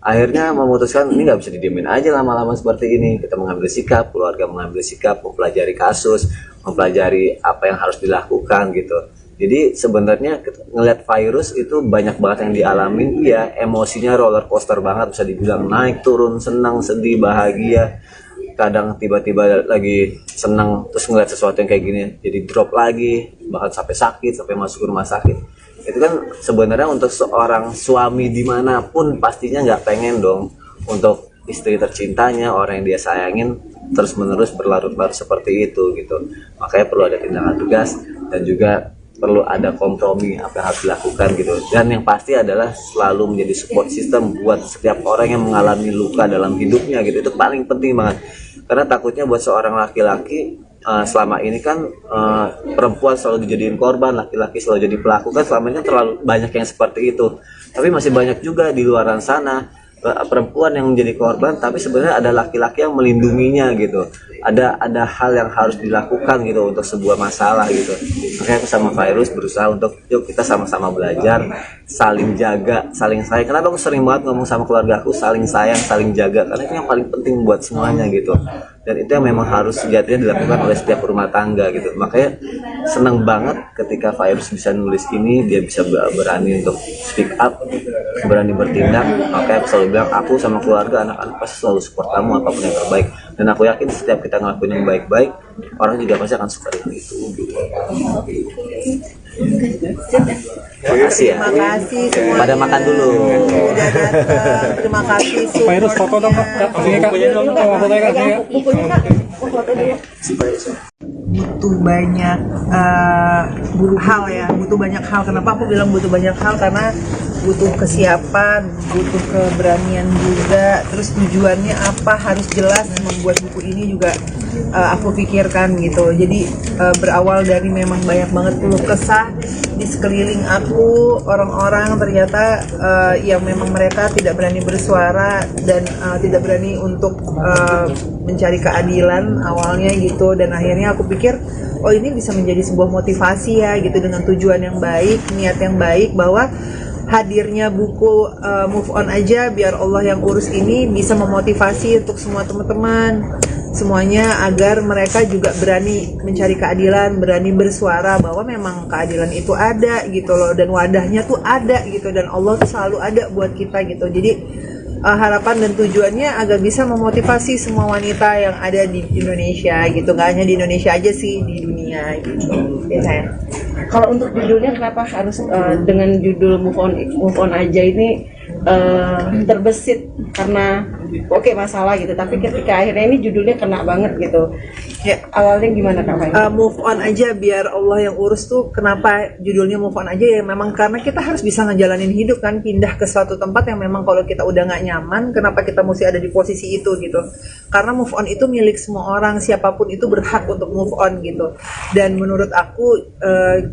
Akhirnya memutuskan ini nggak bisa didiamin aja lama-lama seperti ini, kita mengambil sikap, keluarga mengambil sikap, mempelajari kasus, mempelajari apa yang harus dilakukan gitu. Jadi sebenarnya ngelihat Fairuz itu banyak banget yang dialamin, ya emosinya roller coaster banget, bisa dibilang naik turun, senang, sedih, bahagia. Kadang tiba-tiba lagi senang terus ngeliat sesuatu yang kayak gini jadi drop lagi, bahkan sampai sakit, sampai masuk ke rumah sakit. Itu kan sebenarnya untuk seorang suami dimanapun pastinya nggak pengen dong untuk istri tercintanya, orang yang dia sayangin terus menerus berlarut-larut seperti itu gitu. Makanya perlu ada tindakan tegas dan juga perlu ada kompromi apa yang harus dilakukan gitu. Dan yang pasti adalah selalu menjadi support system buat setiap orang yang mengalami luka dalam hidupnya gitu. Itu paling penting banget. Karena takutnya buat seorang laki-laki, selama ini kan perempuan selalu dijadiin korban, laki-laki selalu jadi pelaku, kan selama ini kan terlalu banyak yang seperti itu. Tapi masih banyak juga di luar sana perempuan yang menjadi korban, tapi sebenarnya ada laki-laki yang melindunginya gitu. Ada hal yang harus dilakukan gitu untuk sebuah masalah gitu. Makanya aku sama Fairuz berusaha untuk yuk kita sama-sama belajar, saling jaga, saling sayang. Kenapa aku sering banget ngomong sama keluarga aku saling sayang, saling jaga, karena itu yang paling penting buat semuanya gitu. Dan itu yang memang harus sejatinya dilakukan oleh setiap rumah tangga gitu. Makanya senang banget ketika Fairuz bisa nulis ini, dia bisa berani untuk speak up, berani bertindak. Makanya aku selalu bilang, aku sama keluarga, anak-anak pasti selalu support kamu apapun yang terbaik. Dan aku yakin setiap kita ngelakuin yang baik-baik, orang juga pasti akan suka dengan itu gitu. Terima kasih ya. Terima kasih semuanya. Pada makan dulu. Udah datang. Terima kasih semua. Fairuz foto dong Kak. Sini Kak. Fotonya Kak. Sini Kak. Bukunya Kak, foto dulu. Butuh banyak hal ya, butuh banyak hal. Kenapa aku bilang butuh banyak hal? Karena butuh kesiapan, butuh keberanian juga, terus tujuannya apa harus jelas. Membuat buku ini juga aku pikirkan gitu. Jadi berawal dari memang banyak banget keluh kesah di sekeliling aku, orang-orang ternyata yang memang mereka tidak berani bersuara dan tidak berani untuk mencari keadilan awalnya gitu. Dan akhirnya aku pikir, oh ini bisa menjadi sebuah motivasi ya gitu, dengan tujuan yang baik, niat yang baik, bahwa hadirnya buku Move On Aja Biar Allah Yang Urus ini bisa memotivasi untuk semua teman-teman semuanya, agar mereka juga berani mencari keadilan, berani bersuara bahwa memang keadilan itu ada gitu loh, dan wadahnya tuh ada gitu, dan Allah tuh selalu ada buat kita gitu. Jadi harapan dan tujuannya agar bisa memotivasi semua wanita yang ada di Indonesia gitu, nggak hanya di Indonesia aja sih, di dunia gitu ya sayang. Kalau untuk judulnya kenapa harus dengan judul Move On Aja ini terbesit? Karena oke masalah gitu, tapi ketika akhirnya ini judulnya kena banget gitu. Ya, Awalnya gimana Kak Fai? move on aja biar Allah yang urus tuh. Kenapa judulnya move on aja ya, memang karena kita harus bisa ngejalanin hidup kan, pindah ke suatu tempat yang memang kalau kita udah nggak nyaman, kenapa kita mesti ada di posisi itu gitu. Karena move on itu milik semua orang, siapapun itu berhak untuk move on gitu. Dan menurut aku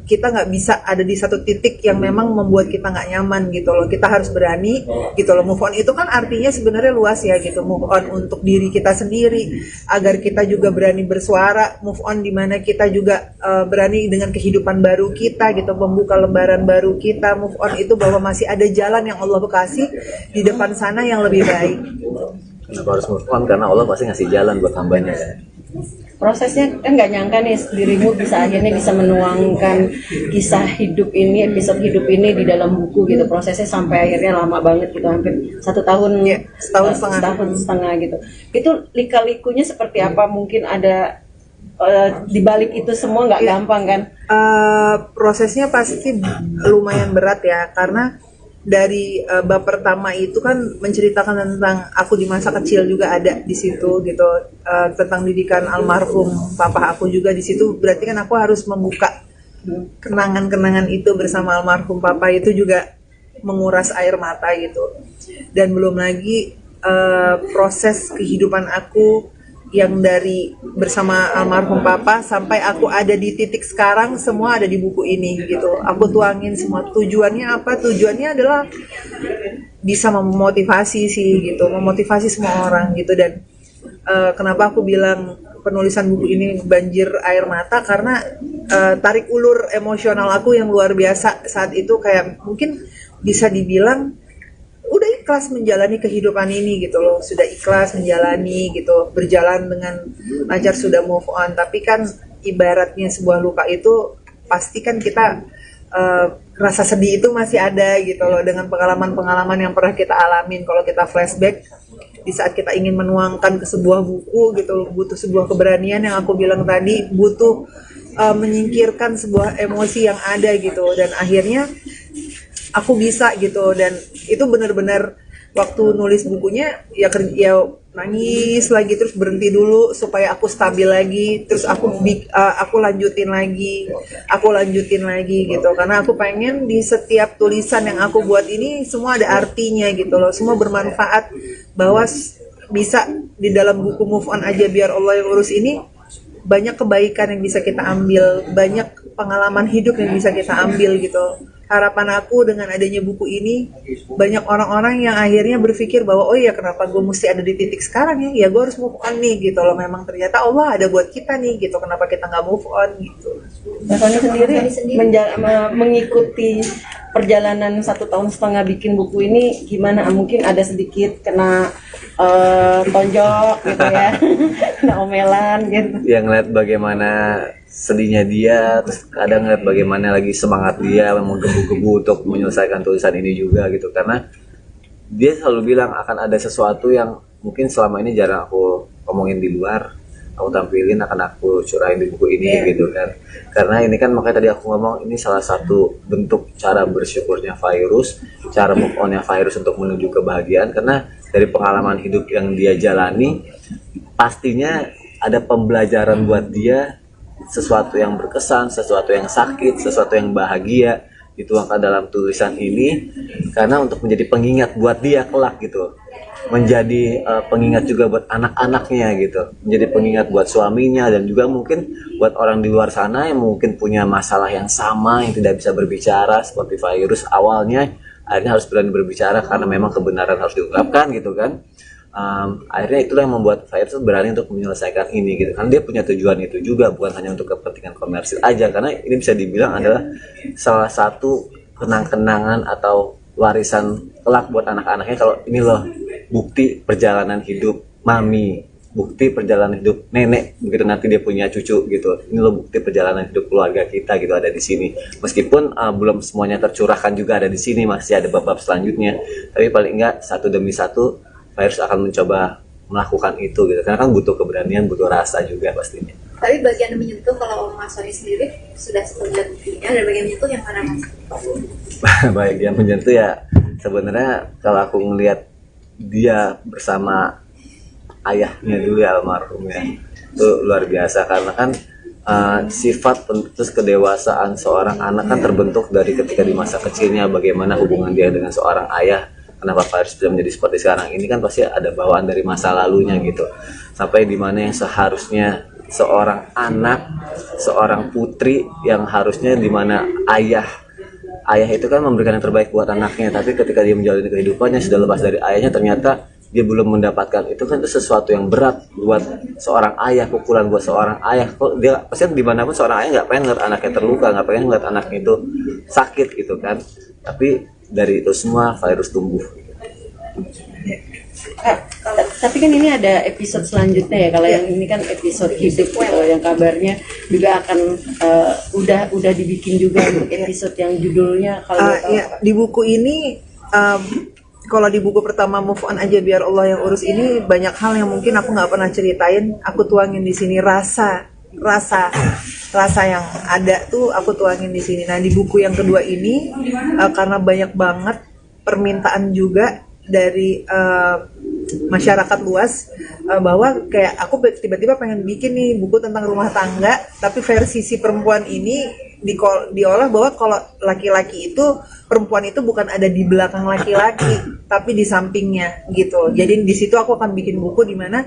kita nggak bisa ada di satu titik yang memang membuat kita nggak nyaman gitu loh. Kita harus berani gitu loh. Move on itu kan artinya sebenarnya luas ya gitu. Move on untuk diri kita sendiri, agar kita juga berani bersuara. Move on dimana kita juga berani dengan kehidupan baru kita gitu, membuka lembaran baru kita. Move on itu bahwa masih ada jalan yang Allah kasih di depan sana yang lebih baik. Kenapa harus move on? Karena Allah pasti ngasih jalan buat hambanya kan. Prosesnya kan nggak nyangka nih dirimu bisa akhirnya bisa menuangkan kisah hidup ini, episode hidup ini di dalam buku gitu. Prosesnya sampai akhirnya lama banget gitu, hampir 1 tahun, Ya, setahun setengah gitu. Itu lika-likunya seperti apa? Mungkin ada di balik itu semua nggak gampang kan? Prosesnya pasti lumayan berat ya, karena dari bab pertama itu kan menceritakan tentang aku di masa kecil juga ada di situ gitu, tentang didikan almarhum papa aku juga di situ. Berarti kan aku harus membuka kenangan-kenangan itu bersama almarhum papa, itu juga menguras air mata gitu. Dan belum lagi proses kehidupan aku yang dari bersama almarhum papa sampai aku ada di titik sekarang, semua ada di buku ini gitu. Aku tuangin semua. Tujuannya apa? Tujuannya adalah bisa memotivasi sih gitu, memotivasi semua orang gitu. Dan kenapa aku bilang penulisan buku ini banjir air mata, karena tarik ulur emosional aku yang luar biasa saat itu, kayak mungkin bisa dibilang udah ikhlas menjalani kehidupan ini gitu loh, sudah ikhlas menjalani gitu, berjalan dengan lancar, sudah move on. Tapi kan ibaratnya sebuah luka itu pasti kan kita rasa sedih itu masih ada gitu loh, dengan pengalaman-pengalaman yang pernah kita alamin. Kalau kita flashback di saat kita ingin menuangkan ke sebuah buku gitu loh, butuh sebuah keberanian yang aku bilang tadi, butuh menyingkirkan sebuah emosi yang ada gitu. Dan akhirnya aku bisa gitu. Dan itu benar-benar waktu nulis bukunya ya nangis lagi, terus berhenti dulu supaya aku stabil lagi, terus aku lanjutin lagi gitu, karena aku pengen di setiap tulisan yang aku buat ini semua ada artinya gitu loh, semua bermanfaat, bahwa bisa di dalam buku Move On Aja Biar Allah Yang Urus ini banyak kebaikan yang bisa kita ambil, banyak pengalaman hidup yang bisa kita ambil gitu. Harapan aku dengan adanya buku ini, banyak orang-orang yang akhirnya berpikir bahwa oh ya, kenapa gue mesti ada di titik sekarang ya gue harus move on nih gitu loh. Memang ternyata Allah ada buat kita nih gitu, kenapa kita nggak move on gitu. Fani sendiri mengikuti perjalanan 1,5 tahun bikin buku ini gimana? Mungkin ada sedikit kena tonjok gitu ya, kena omelan gitu. Yang ngeliat bagaimana sedihnya dia, terus kadang ngeliat bagaimana lagi semangat dia menggebu-gebu untuk menyelesaikan tulisan ini juga gitu. Karena dia selalu bilang akan ada sesuatu yang mungkin selama ini jarang aku ngomongin di luar, aku tampilin, akan aku curahin di buku ini gitu kan. Karena ini kan, makanya tadi aku ngomong ini salah satu bentuk cara bersyukurnya Fairuz, cara move onnya Fairuz untuk menuju kebahagiaan. Karena dari pengalaman hidup yang dia jalani, pastinya ada pembelajaran buat dia, sesuatu yang berkesan, sesuatu yang sakit, sesuatu yang bahagia dituangkan dalam tulisan ini, karena untuk menjadi pengingat buat dia kelak gitu, menjadi pengingat juga buat anak-anaknya gitu, menjadi pengingat buat suaminya, dan juga mungkin buat orang di luar sana yang mungkin punya masalah yang sama, yang tidak bisa berbicara seperti Fairuz awalnya, akhirnya harus berani berbicara karena memang kebenaran harus diungkapkan gitu kan. Akhirnya itulah yang membuat Fairuz berani untuk menyelesaikan ini gitu, karena dia punya tujuan itu juga, bukan hanya untuk kepentingan komersil aja. Karena ini bisa dibilang adalah salah satu kenang-kenangan atau warisan kelak buat anak-anaknya, kalau ini loh bukti perjalanan hidup mami, bukti perjalanan hidup nenek begitu nanti dia punya cucu gitu. Ini loh bukti perjalanan hidup keluarga kita gitu, ada di sini. Meskipun belum semuanya tercurahkan juga ada di sini, masih ada bab-bab selanjutnya, tapi paling enggak satu demi satu Fairuz akan mencoba melakukan itu gitu, karena kan butuh keberanian, butuh rasa juga pastinya. Tapi bagian menyentuh, kalau Mas Sony sendiri sudah seperti buktinya, dan bagian menyentuh yang mana Mas? Baik, yang menyentuh ya sebenarnya kalau aku ngelihat dia bersama ayahnya dulu ya, almarhum ya, itu luar biasa karena kan sifat terus kedewasaan seorang anak kan terbentuk dari ketika di masa kecilnya bagaimana hubungan dia dengan seorang ayah. Kenapa Faris bisa menjadi seperti sekarang ini kan pasti ada bawaan dari masa lalunya gitu, sampai dimana yang seharusnya seorang anak, seorang putri yang harusnya dimana ayah itu kan memberikan yang terbaik buat anaknya, tapi ketika dia menjalani kehidupannya sudah lepas dari ayahnya, ternyata dia belum mendapatkan itu kan, itu sesuatu yang berat buat seorang ayah, pukulan buat seorang ayah. Kok dia pasti dimanapun seorang ayah nggak pengen ngeliat anaknya terluka, nggak pengen ngeliat anaknya itu sakit gitu kan, tapi dari itu semua virus tumbuh. Tapi kan ini ada episode selanjutnya ya, kalau yang ini kan episode hidup, kalau yang kabarnya juga akan udah dibikin juga untuk episode yang judulnya kalau Ya, di buku ini kalau di buku pertama Move On Aja Biar Allah Yang Urus ini banyak hal yang mungkin aku nggak pernah ceritain, aku tuangin di sini, rasa yang ada tuh aku tuangin di sini. Nah, di buku yang kedua ini karena banyak banget permintaan juga dari masyarakat luas bahwa kayak aku tiba-tiba pengen bikin nih buku tentang rumah tangga, tapi versi si perempuan ini diolah bahwa kalau laki-laki itu, perempuan itu bukan ada di belakang laki-laki tapi di sampingnya gitu. Jadi di situ aku akan bikin buku di mana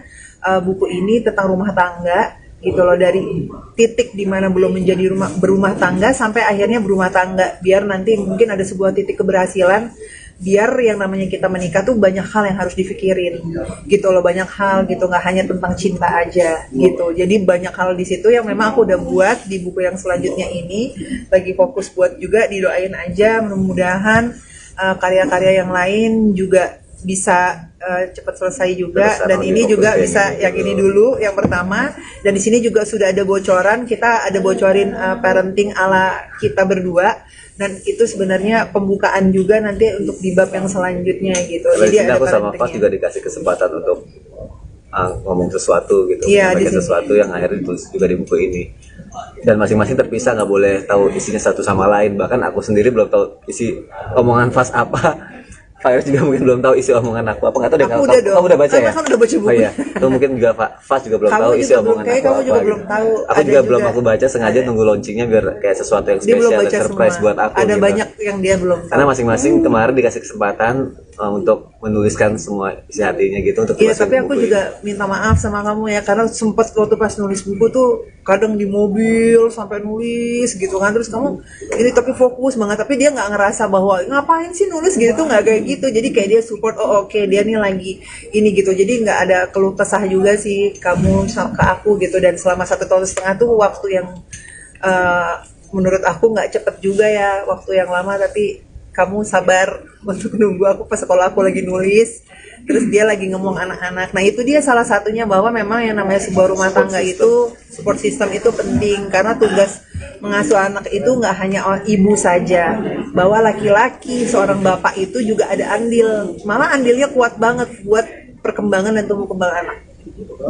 buku ini tentang rumah tangga gitu loh, dari titik dimana belum menjadi berumah tangga sampai akhirnya berumah tangga, biar nanti mungkin ada sebuah titik keberhasilan, biar yang namanya kita menikah tuh banyak hal yang harus dipikirin gitu loh, banyak hal gitu, nggak hanya tentang cinta aja gitu. Jadi banyak hal di situ yang memang aku udah buat di buku yang selanjutnya ini, lagi fokus buat juga, didoain aja mudah-mudahan karya-karya yang lain juga bisa cepat selesai juga, dan ini juga bisa yang ini dulu yang pertama. Dan di sini juga sudah ada bocoran, kita ada bocorin parenting ala kita berdua, dan itu sebenarnya pembukaan juga nanti untuk di bab yang selanjutnya gitu. Jadi ada aku sama Fas parentingnya. juga dikasih kesempatan untuk ngomong sesuatu gitu, Iya, menyampaikan di sini. sesuatu yang akhirnya ditulis juga di buku ini, dan masing-masing terpisah, nggak boleh tahu isinya satu sama lain. Bahkan aku sendiri belum tahu isi omongan Fas apa, Fires juga mungkin belum tahu isi omongan aku apa, nggak tahu deh. Aku udah dong. Kamu udah baca ya? Kan udah baca buku. Oh iya, itu mungkin juga Fas juga belum Kamu tahu juga isi belum, omongan kayak aku kamu apa juga gitu. belum tahu. Aku Ada juga belum juga. aku baca, sengaja nunggu launchingnya biar kayak sesuatu yang Dia belum spesial dan baca surprise semua. buat aku Ada gitu. banyak yang dia belum tahu. Karena masing-masing kemarin dikasih kesempatan untuk menuliskan semua isi hatinya gitu untuk Iya, dimasukin tapi aku buku juga minta maaf sama kamu ya, karena sempat waktu pas nulis buku tuh kadang di mobil sampai nulis gitu kan, terus kamu ini tapi fokus banget, tapi dia nggak ngerasa bahwa ngapain sih nulis gitu, tuh nggak kayak gitu. Jadi kayak dia support, oh oke, dia nih lagi ini gitu. Jadi nggak ada keluh kesah juga sih kamu ke aku gitu. Dan selama 1,5 tahun tuh waktu yang menurut aku nggak cepet juga ya, waktu yang lama, tapi kamu sabar untuk nunggu aku pas sekolah aku lagi nulis, terus dia lagi ngomong anak-anak. Nah itu dia salah satunya, bahwa memang yang namanya sebuah rumah tangga itu, support system itu penting, karena tugas mengasuh anak itu nggak hanya ibu saja, bahwa laki-laki, seorang bapak itu juga ada andil, malah andilnya kuat banget buat perkembangan dan tumbuh kembang anak.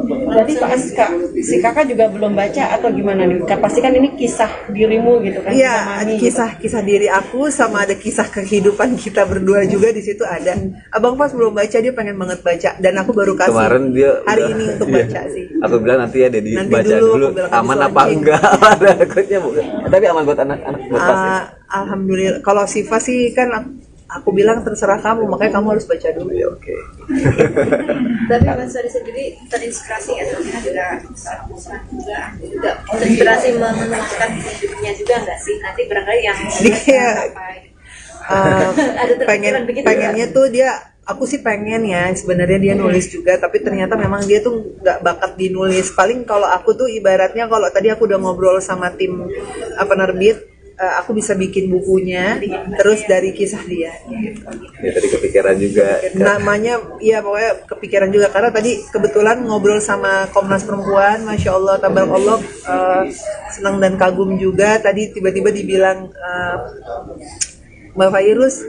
Berarti Pak Aska, si kakak juga belum baca atau gimana nih? Pastikan ini kisah dirimu gitu kan? Iya, kisah ada mami kisah diri aku, sama ada kisah kehidupan kita berdua juga di situ ada. Abang pas belum baca, dia pengen banget baca, dan aku baru kasih Kemarin dia hari udah- ini untuk iya. baca sih. Aku bilang nanti ya Dedi Nanti baca dulu, dulu, aku bilang aman habis apa launching. enggak. Ada takutnya bukan. Tapi aman buat anak-anak, buat Fas ya? Alhamdulillah. Kalau Siva sih kan aku bilang terserah kamu, makanya kamu harus baca dulu. Ya oke. Tapi Mas Sari sendiri terinspirasi ya, soalnya juga juga terinspirasi menuliskan hidupnya juga nggak sih? Nanti barangkali yang Dia Ada terpikiran begitu pengennya tuh dia, aku sih pengen ya sebenarnya dia nulis juga, tapi ternyata memang dia tuh nggak bakat di nulis. Paling kalau aku tuh ibaratnya, kalau tadi aku udah ngobrol sama tim penerbit, aku bisa bikin bukunya terus dari kisah dia gitu. Ya tadi kepikiran juga. Namanya ya pokoknya kepikiran juga, karena tadi kebetulan ngobrol sama Komnas Perempuan, Masya Allah, tabarakallah, senang dan kagum juga. Tadi tiba-tiba dibilang, Mbak Fairuz,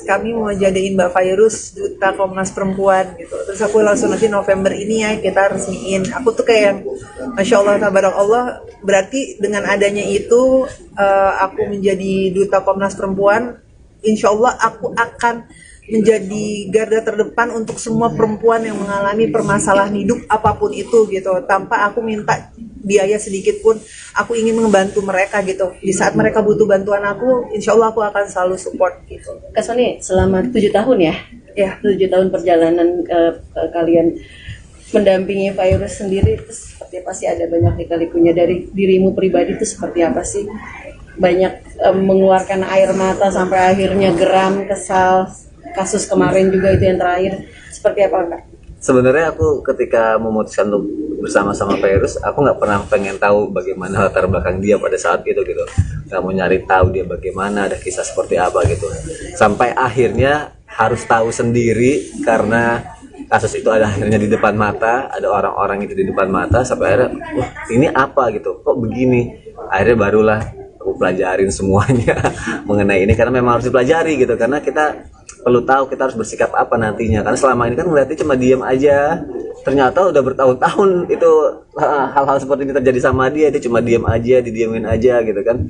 kami mau jadiin Mbak Fairuz duta Komnas Perempuan gitu. Terus aku langsung, nanti November ini ya kita resmiin. Aku tuh kayak yang Masya Allah, tabarakallah, berarti dengan adanya itu aku menjadi duta Komnas Perempuan, insya Allah aku akan menjadi garda terdepan untuk semua perempuan yang mengalami permasalahan hidup apapun itu gitu. Tanpa aku minta biaya sedikit pun, aku ingin membantu mereka gitu. Di saat mereka butuh bantuan aku, insya Allah aku akan selalu support gitu. Kak Sony, selama 7 tahun ya, Ya. 7 tahun perjalanan kalian mendampingi virus sendiri, itu seperti apa sih? Ada banyak lika-likunya. Dari dirimu pribadi itu seperti apa sih? Banyak mengeluarkan air mata sampai akhirnya geram, kesal. Kasus kemarin juga itu yang terakhir, seperti apa Kak? Sebenarnya aku ketika memutuskan untuk bersama-sama Virus, aku nggak pernah pengen tahu bagaimana latar belakang dia pada saat itu gitu. Nggak mau nyari tahu dia bagaimana, ada kisah seperti apa gitu. Sampai akhirnya harus tahu sendiri karena kasus itu ada akhirnya di depan mata, ada orang-orang itu di depan mata, sampai akhirnya, wah ini apa gitu, kok begini. Akhirnya barulah aku pelajarin semuanya mengenai ini, karena memang harus dipelajari gitu, karena kita perlu tahu kita harus bersikap apa nantinya, karena selama ini kan ngeliatnya cuma diem aja, ternyata udah bertahun-tahun itu hal-hal seperti ini terjadi sama dia cuma diem aja, didiemin aja gitu kan.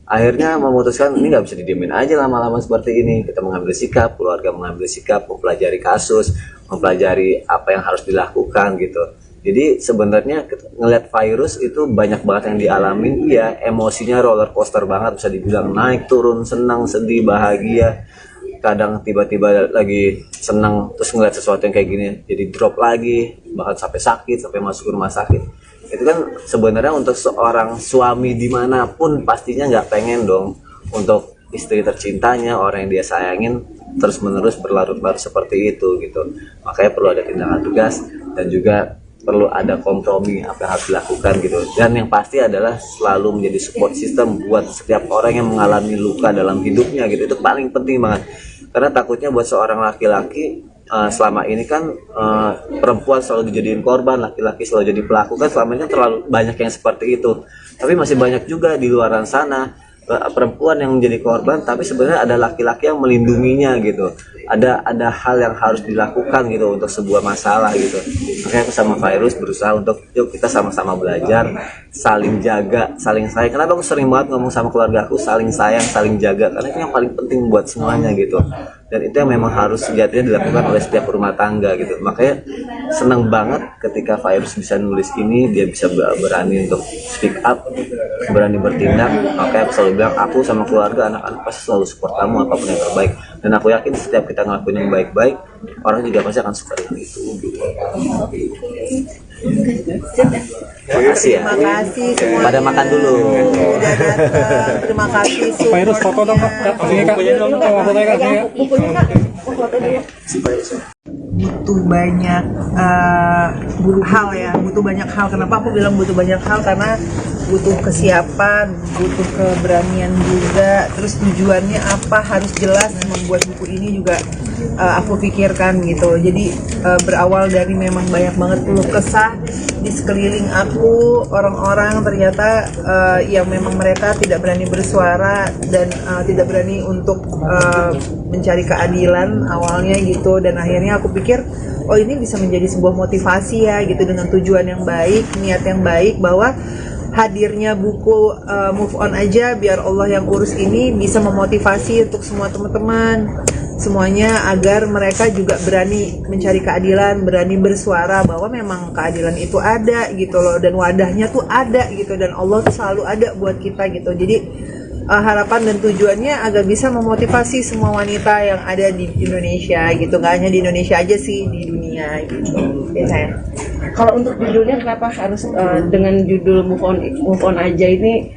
Akhirnya memutuskan ini nggak bisa didiemin aja lama-lama seperti ini, kita mengambil sikap, keluarga mengambil sikap, mempelajari kasus, mempelajari apa yang harus dilakukan gitu. Jadi sebenarnya ngeliat virus itu banyak banget yang dialamin, ya emosinya roller coaster banget, bisa dibilang naik turun, senang, sedih, bahagia. Kadang tiba-tiba lagi senang terus ngeliat sesuatu yang kayak gini jadi drop lagi, bahkan sampai sakit, sampai masuk ke rumah sakit. Itu kan sebenarnya untuk seorang suami dimanapun pastinya nggak pengen dong untuk istri tercintanya, orang yang dia sayangin terus menerus berlarut-larut seperti itu gitu. Makanya perlu ada tindakan tegas dan juga perlu ada kompromi apa yang harus dilakukan gitu. Dan yang pasti adalah selalu menjadi support system buat setiap orang yang mengalami luka dalam hidupnya gitu. Itu paling penting banget. Karena takutnya buat seorang laki-laki selama ini kan perempuan selalu dijadiin korban, laki-laki selalu jadi pelaku, kan selama ini kan terlalu banyak yang seperti itu. Tapi masih banyak juga di luar sana perempuan yang menjadi korban, tapi sebenarnya ada laki-laki yang melindunginya gitu. Ada hal yang harus dilakukan gitu untuk sebuah masalah gitu. Makanya aku sama Virus berusaha untuk yuk kita sama-sama belajar, saling jaga, saling sayang. Kenapa aku sering banget ngomong sama keluarga aku saling sayang, saling jaga, karena itu yang paling penting buat semuanya gitu. Dan itu yang memang harus sejatinya dilakukan oleh setiap rumah tangga gitu. Makanya senang banget ketika Virus bisa nulis ini, dia bisa berani untuk speak up, berani bertindak. Makanya aku selalu bilang, aku sama keluarga, anak-anak pasti selalu support kamu apapun yang terbaik. Dan aku yakin setiap kita ngelakuin yang baik-baik, orang juga pasti akan suka dengan itu gitu. Terima kasih ya. Terima kasih semuanya. Pada makan dulu. Udah datang. Terima kasih. Virus foto dong Kak. Kak, sini Kak. Fotonya Kak, sini Kak. Bukunya Kak, foto dulu. Butuh banyak hal ya, butuh banyak hal. Kenapa aku bilang butuh banyak hal? Karena butuh kesiapan, butuh keberanian juga. Terus tujuannya apa harus jelas. Membuat buku ini juga aku pikirkan gitu. Jadi berawal dari memang banyak banget keluh kesah di sekeliling aku, orang-orang ternyata yang memang mereka tidak berani bersuara dan tidak berani untuk mencari keadilan awalnya gitu. Dan akhirnya aku pikir oh ini bisa menjadi sebuah motivasi ya gitu, dengan tujuan yang baik, niat yang baik, bahwa hadirnya buku Move On Aja Biar Allah Yang Urus ini bisa memotivasi untuk semua teman-teman semuanya, agar mereka juga berani mencari keadilan, berani bersuara bahwa memang keadilan itu ada gitu loh, dan wadahnya tuh ada gitu, dan Allah tuh selalu ada buat kita gitu. Jadi harapan dan tujuannya agar bisa memotivasi semua wanita yang ada di Indonesia gitu, nggak hanya di Indonesia aja sih, di dunia gitu ya saya. Kalau untuk judulnya kenapa harus dengan judul Move On Aja ini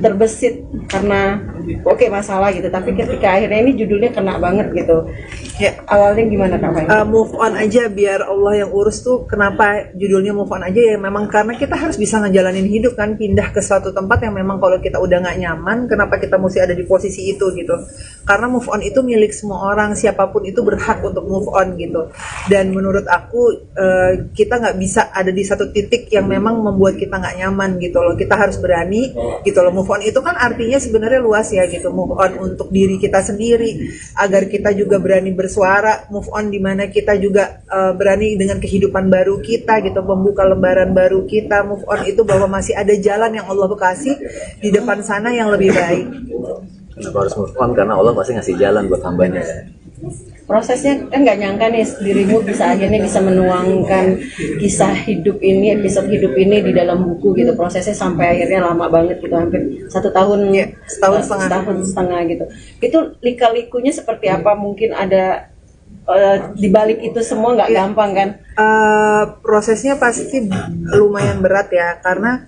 terbesit karena oke masalah gitu, tapi ketika akhirnya ini judulnya kena banget gitu. Ya, Awalnya gimana Kak Fai? Move On Aja Biar Allah Yang Urus tuh kenapa judulnya Move On Aja ya, memang karena kita harus bisa ngejalanin hidup kan, pindah ke suatu tempat yang memang kalau kita udah nggak nyaman, kenapa kita mesti ada di posisi itu gitu. Karena move on itu milik semua orang, siapapun itu berhak untuk move on gitu. Dan menurut aku kita nggak bisa ada di satu titik yang memang membuat kita nggak nyaman gitu loh. Kita harus berani gitu loh. Move on itu kan artinya sebenarnya luas ya gitu. Move on untuk diri kita sendiri, agar kita juga berani bersuara. Move on dimana kita juga berani dengan kehidupan baru kita gitu, membuka lembaran baru kita. Move on itu bahwa masih ada jalan yang Allah kasih di depan sana yang lebih baik. Kenapa harus move on? Karena Allah pasti ngasih jalan buat hambanya. prosesnya kan nggak nyangka nih dirimu bisa akhirnya bisa menuangkan kisah hidup ini, episode hidup ini di dalam buku gitu. Prosesnya sampai akhirnya lama banget gitu, hampir 1 tahun, Iya, setahun setengah. setahun setengah gitu. Itu lika-likunya seperti apa? Mungkin ada di balik itu semua nggak Iya. gampang kan? Prosesnya pasti lumayan berat ya, karena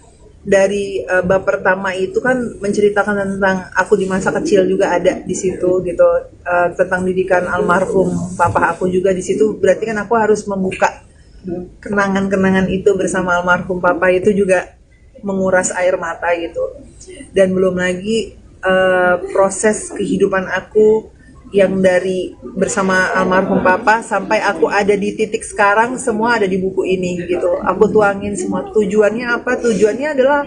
dari bab pertama itu kan menceritakan tentang aku di masa kecil juga ada di situ gitu. Tentang didikan almarhum papa aku juga di situ, berarti kan aku harus membuka kenangan-kenangan itu bersama almarhum papa, itu juga menguras air mata gitu. Dan belum lagi proses kehidupan aku yang dari bersama almarhum papa sampai aku ada di titik sekarang, semua ada di buku ini gitu. Aku tuangin semua. Tujuannya apa? Tujuannya adalah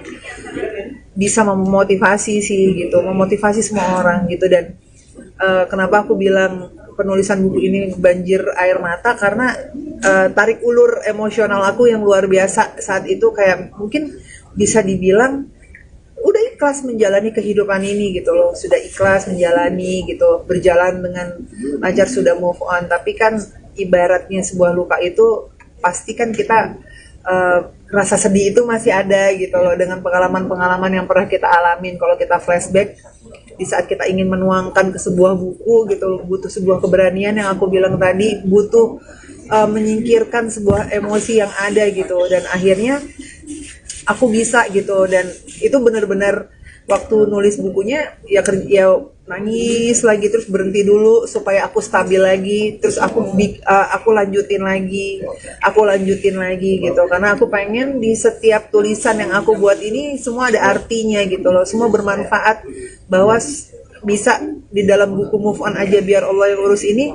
bisa memotivasi sih gitu, memotivasi semua orang gitu. Dan kenapa aku bilang penulisan buku ini banjir air mata, karena tarik ulur emosional aku yang luar biasa saat itu, kayak mungkin bisa dibilang udah ikhlas menjalani kehidupan ini gitu loh, sudah ikhlas menjalani gitu, berjalan dengan lancar, sudah move on. Tapi kan ibaratnya sebuah luka itu pasti kan kita rasa sedih itu masih ada gitu loh, dengan pengalaman-pengalaman yang pernah kita alamin. Kalau kita flashback di saat kita ingin menuangkan ke sebuah buku gitu loh, butuh sebuah keberanian yang aku bilang tadi, butuh menyingkirkan sebuah emosi yang ada gitu. Dan akhirnya aku bisa gitu. Dan itu benar-benar waktu nulis bukunya ya nangis lagi, terus berhenti dulu supaya aku stabil lagi, terus aku lanjutin lagi gitu, karena aku pengen di setiap tulisan yang aku buat ini semua ada artinya gitu loh, semua bermanfaat, bahwa bisa di dalam buku Move On Aja Biar Allah Yang Urus ini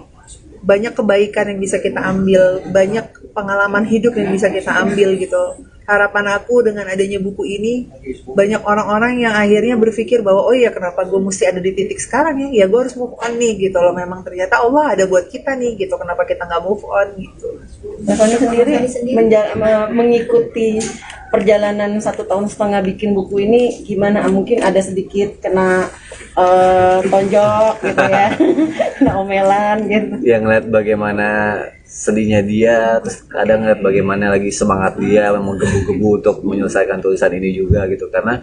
banyak kebaikan yang bisa kita ambil, banyak pengalaman hidup yang bisa kita ambil gitu. Harapan aku dengan adanya buku ini, banyak orang-orang yang akhirnya berpikir bahwa oh iya, kenapa gue mesti ada di titik sekarang ya gue harus move on nih gitu loh. Memang ternyata Allah ada buat kita nih gitu, kenapa kita nggak move on gitu. Fani sendiri mengikuti perjalanan 1,5 tahun bikin buku ini gimana? Mungkin ada sedikit kena tonjok gitu ya, kena omelan gitu. Yang ngeliat bagaimana sedihnya dia, terus kadang ngeliat bagaimana lagi semangat dia menggebu-gebu untuk menyelesaikan tulisan ini juga gitu. Karena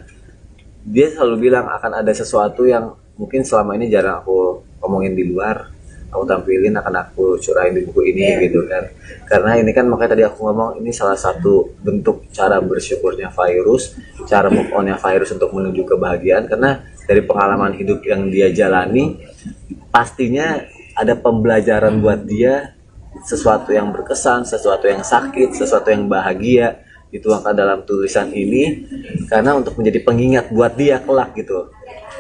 dia selalu bilang akan ada sesuatu yang mungkin selama ini jarang aku ngomongin di luar, aku tampilin, akan aku curahin di buku ini gitu kan. Karena ini kan, makanya tadi aku ngomong ini salah satu bentuk cara bersyukurnya Fairuz, cara move onnya Fairuz untuk menuju kebahagiaan. Karena dari pengalaman hidup yang dia jalani, pastinya ada pembelajaran buat dia, sesuatu yang berkesan, sesuatu yang sakit, sesuatu yang bahagia dituangkan dalam tulisan ini, karena untuk menjadi pengingat buat dia kelak gitu,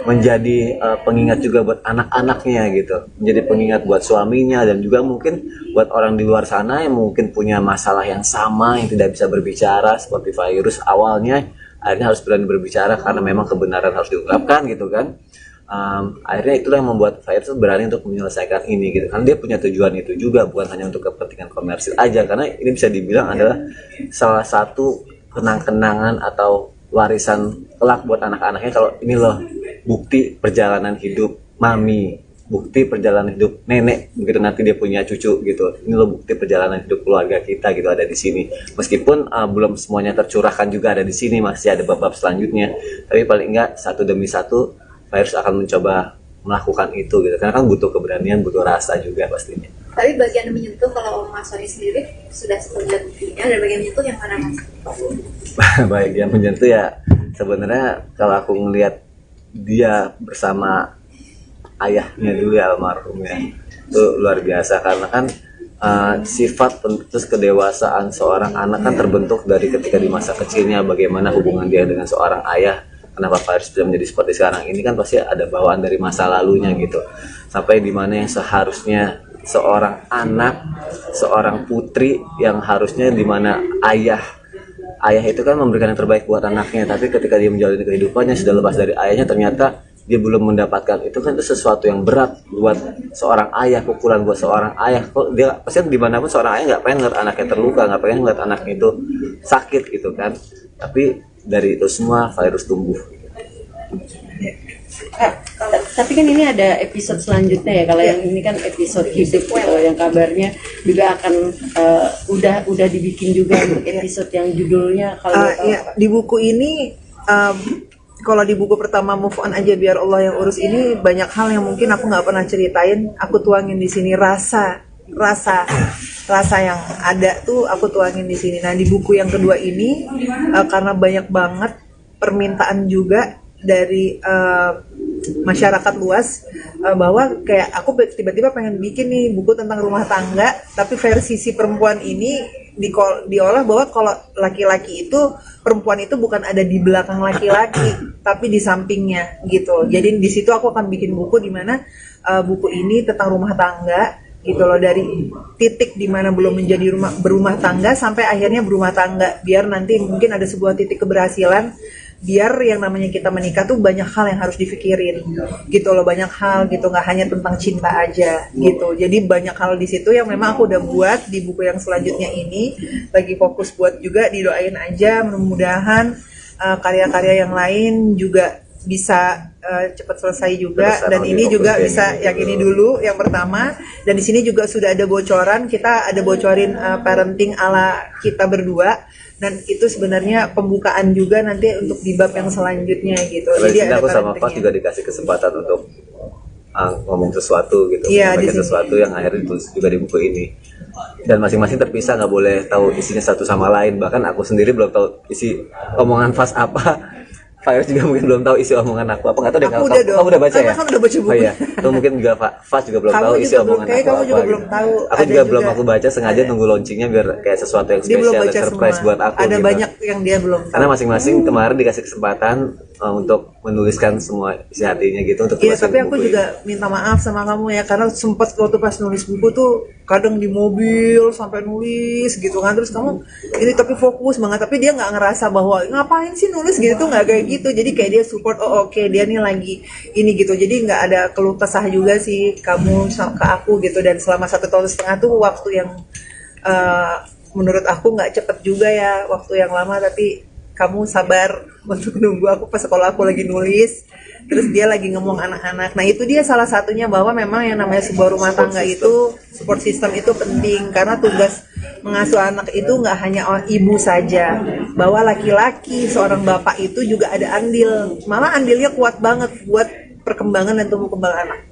menjadi pengingat juga buat anak-anaknya gitu, menjadi pengingat buat suaminya, dan juga mungkin buat orang di luar sana yang mungkin punya masalah yang sama, yang tidak bisa berbicara seperti Fairuz awalnya, akhirnya harus berani berbicara karena memang kebenaran harus diungkapkan gitu kan. Akhirnya itulah yang membuat Fairuz berani untuk menyelesaikan ini gitu, karena dia punya tujuan itu juga, bukan hanya untuk kepentingan komersil aja. Karena ini bisa dibilang adalah salah satu kenang-kenangan atau warisan kelak buat anak-anaknya, kalau ini loh bukti perjalanan hidup mami, bukti perjalanan hidup nenek, begitu nanti dia punya cucu gitu, ini loh bukti perjalanan hidup keluarga kita gitu, ada di sini. Meskipun belum semuanya tercurahkan juga ada di sini, masih ada bab-bab selanjutnya, tapi paling enggak satu demi satu Fairuz akan mencoba melakukan itu gitu, karena kan butuh keberanian, butuh rasa juga pastinya. Tapi bagian menyentuh, kalau Mas Sony sendiri sudah melihat bukunya, dan bagian menyentuh yang mana Mas? Bagian menyentuh ya sebenarnya kalau aku ngelihat dia bersama ayahnya dulu ya, almarhumnya, itu luar biasa. Karena kan sifat terus kedewasaan seorang anak kan terbentuk dari ketika di masa kecilnya, bagaimana hubungan dia dengan seorang ayah. Kenapa Fairuz bisa menjadi seperti sekarang ini kan pasti ada bawaan dari masa lalunya gitu, sampai dimana yang seharusnya seorang anak, seorang putri yang harusnya dimana ayah itu kan memberikan yang terbaik buat anaknya, tapi ketika dia menjalani kehidupannya sudah lepas dari ayahnya, ternyata dia belum mendapatkan itu, kan itu sesuatu yang berat buat seorang ayah, pukulan buat seorang ayah. Kok dia pasti dimanapun seorang ayah nggak pengen ngeliat anaknya terluka, nggak pengen ngeliat anaknya itu sakit gitu kan. Tapi dari itu semua Fairuz tumbuh. Tapi kan ini ada episode selanjutnya ya. Kalau yang ini kan episode hidup yang kabarnya juga akan udah dibikin juga untuk episode yang judulnya kalau boleh tahu Iya, di buku ini kalau di buku pertama Move On Aja Biar Allah Yang Urus ini banyak hal yang mungkin aku nggak pernah ceritain, aku tuangin di sini. Rasa yang ada tuh aku tuangin di sini. Nah, di buku yang kedua ini karena banyak banget permintaan juga dari masyarakat luas bahwa kayak aku tiba-tiba pengen bikin nih buku tentang rumah tangga, tapi versi si perempuan ini diolah bahwa kalau laki-laki itu, perempuan itu bukan ada di belakang laki-laki tapi di sampingnya gitu. Jadi di situ aku akan bikin buku di mana buku ini tentang rumah tangga gitu loh, dari titik dimana belum menjadi berumah tangga sampai akhirnya berumah tangga, biar nanti mungkin ada sebuah titik keberhasilan. Biar yang namanya kita menikah tuh banyak hal yang harus dipikirin gitu loh, banyak hal gitu, nggak hanya tentang cinta aja gitu. Jadi banyak hal di situ yang memang aku udah buat di buku yang selanjutnya ini, lagi fokus buat juga, didoain aja mudah-mudahan karya-karya yang lain juga bisa cepat selesai juga. Dan ini juga bisa yang ini dulu yang pertama, dan di sini juga sudah ada bocoran, kita ada bocorin parenting ala kita berdua, dan itu sebenarnya pembukaan juga nanti untuk di bab yang selanjutnya gitu. Jadi ada aku sama Fas parentingnya juga dikasih kesempatan untuk ngomong sesuatu gitu, Iya, di menyampaikan sini. sesuatu yang akhirnya ditulis juga di buku ini. Dan masing-masing terpisah, nggak boleh tahu isinya satu sama lain. Bahkan aku sendiri belum tahu isi omongan Fas apa. Faiz juga mungkin belum tahu isi omongan aku apa, nggak tahu deh. Aku Kamu udah dong. udah baca ya? Kan udah baca buku. Oh iya, itu mungkin juga Fas juga belum Kamu tahu juga isi belum, omongan kayak aku kamu apa. juga belum tahu. Aku Ada juga belum juga. aku baca, sengaja nunggu launchingnya biar kayak sesuatu yang Dia belum spesial, baca surprise semua. buat aku. Ada gitu. banyak yang dia belum tahu. Karena masing-masing kemarin dikasih kesempatan untuk menuliskan semua isi hatinya gitu untuk Iya, tulisan tapi aku buku juga minta maaf sama kamu ya, karena sempat waktu pas nulis buku tuh kadang di mobil sampai nulis gitu kan, terus kamu ini tapi fokus banget, tapi dia nggak ngerasa bahwa ngapain sih nulis gitu, nggak kayak gitu. Jadi kayak dia support, oh oke, dia nih lagi ini gitu. Jadi nggak ada keluh kesah juga sih kamu ke aku gitu. Dan selama 1,5 tahun tuh waktu yang menurut aku nggak cepet juga ya, waktu yang lama, tapi kamu sabar untuk nunggu aku pas sekolah aku lagi nulis, terus dia lagi ngomong anak-anak. Nah itu dia salah satunya, bahwa memang yang namanya sebuah rumah tangga itu, support system itu penting, karena tugas mengasuh anak itu nggak hanya ibu saja, bahwa laki-laki seorang bapak itu juga ada andil, malah andilnya kuat banget buat perkembangan dan tumbuh kembang anak.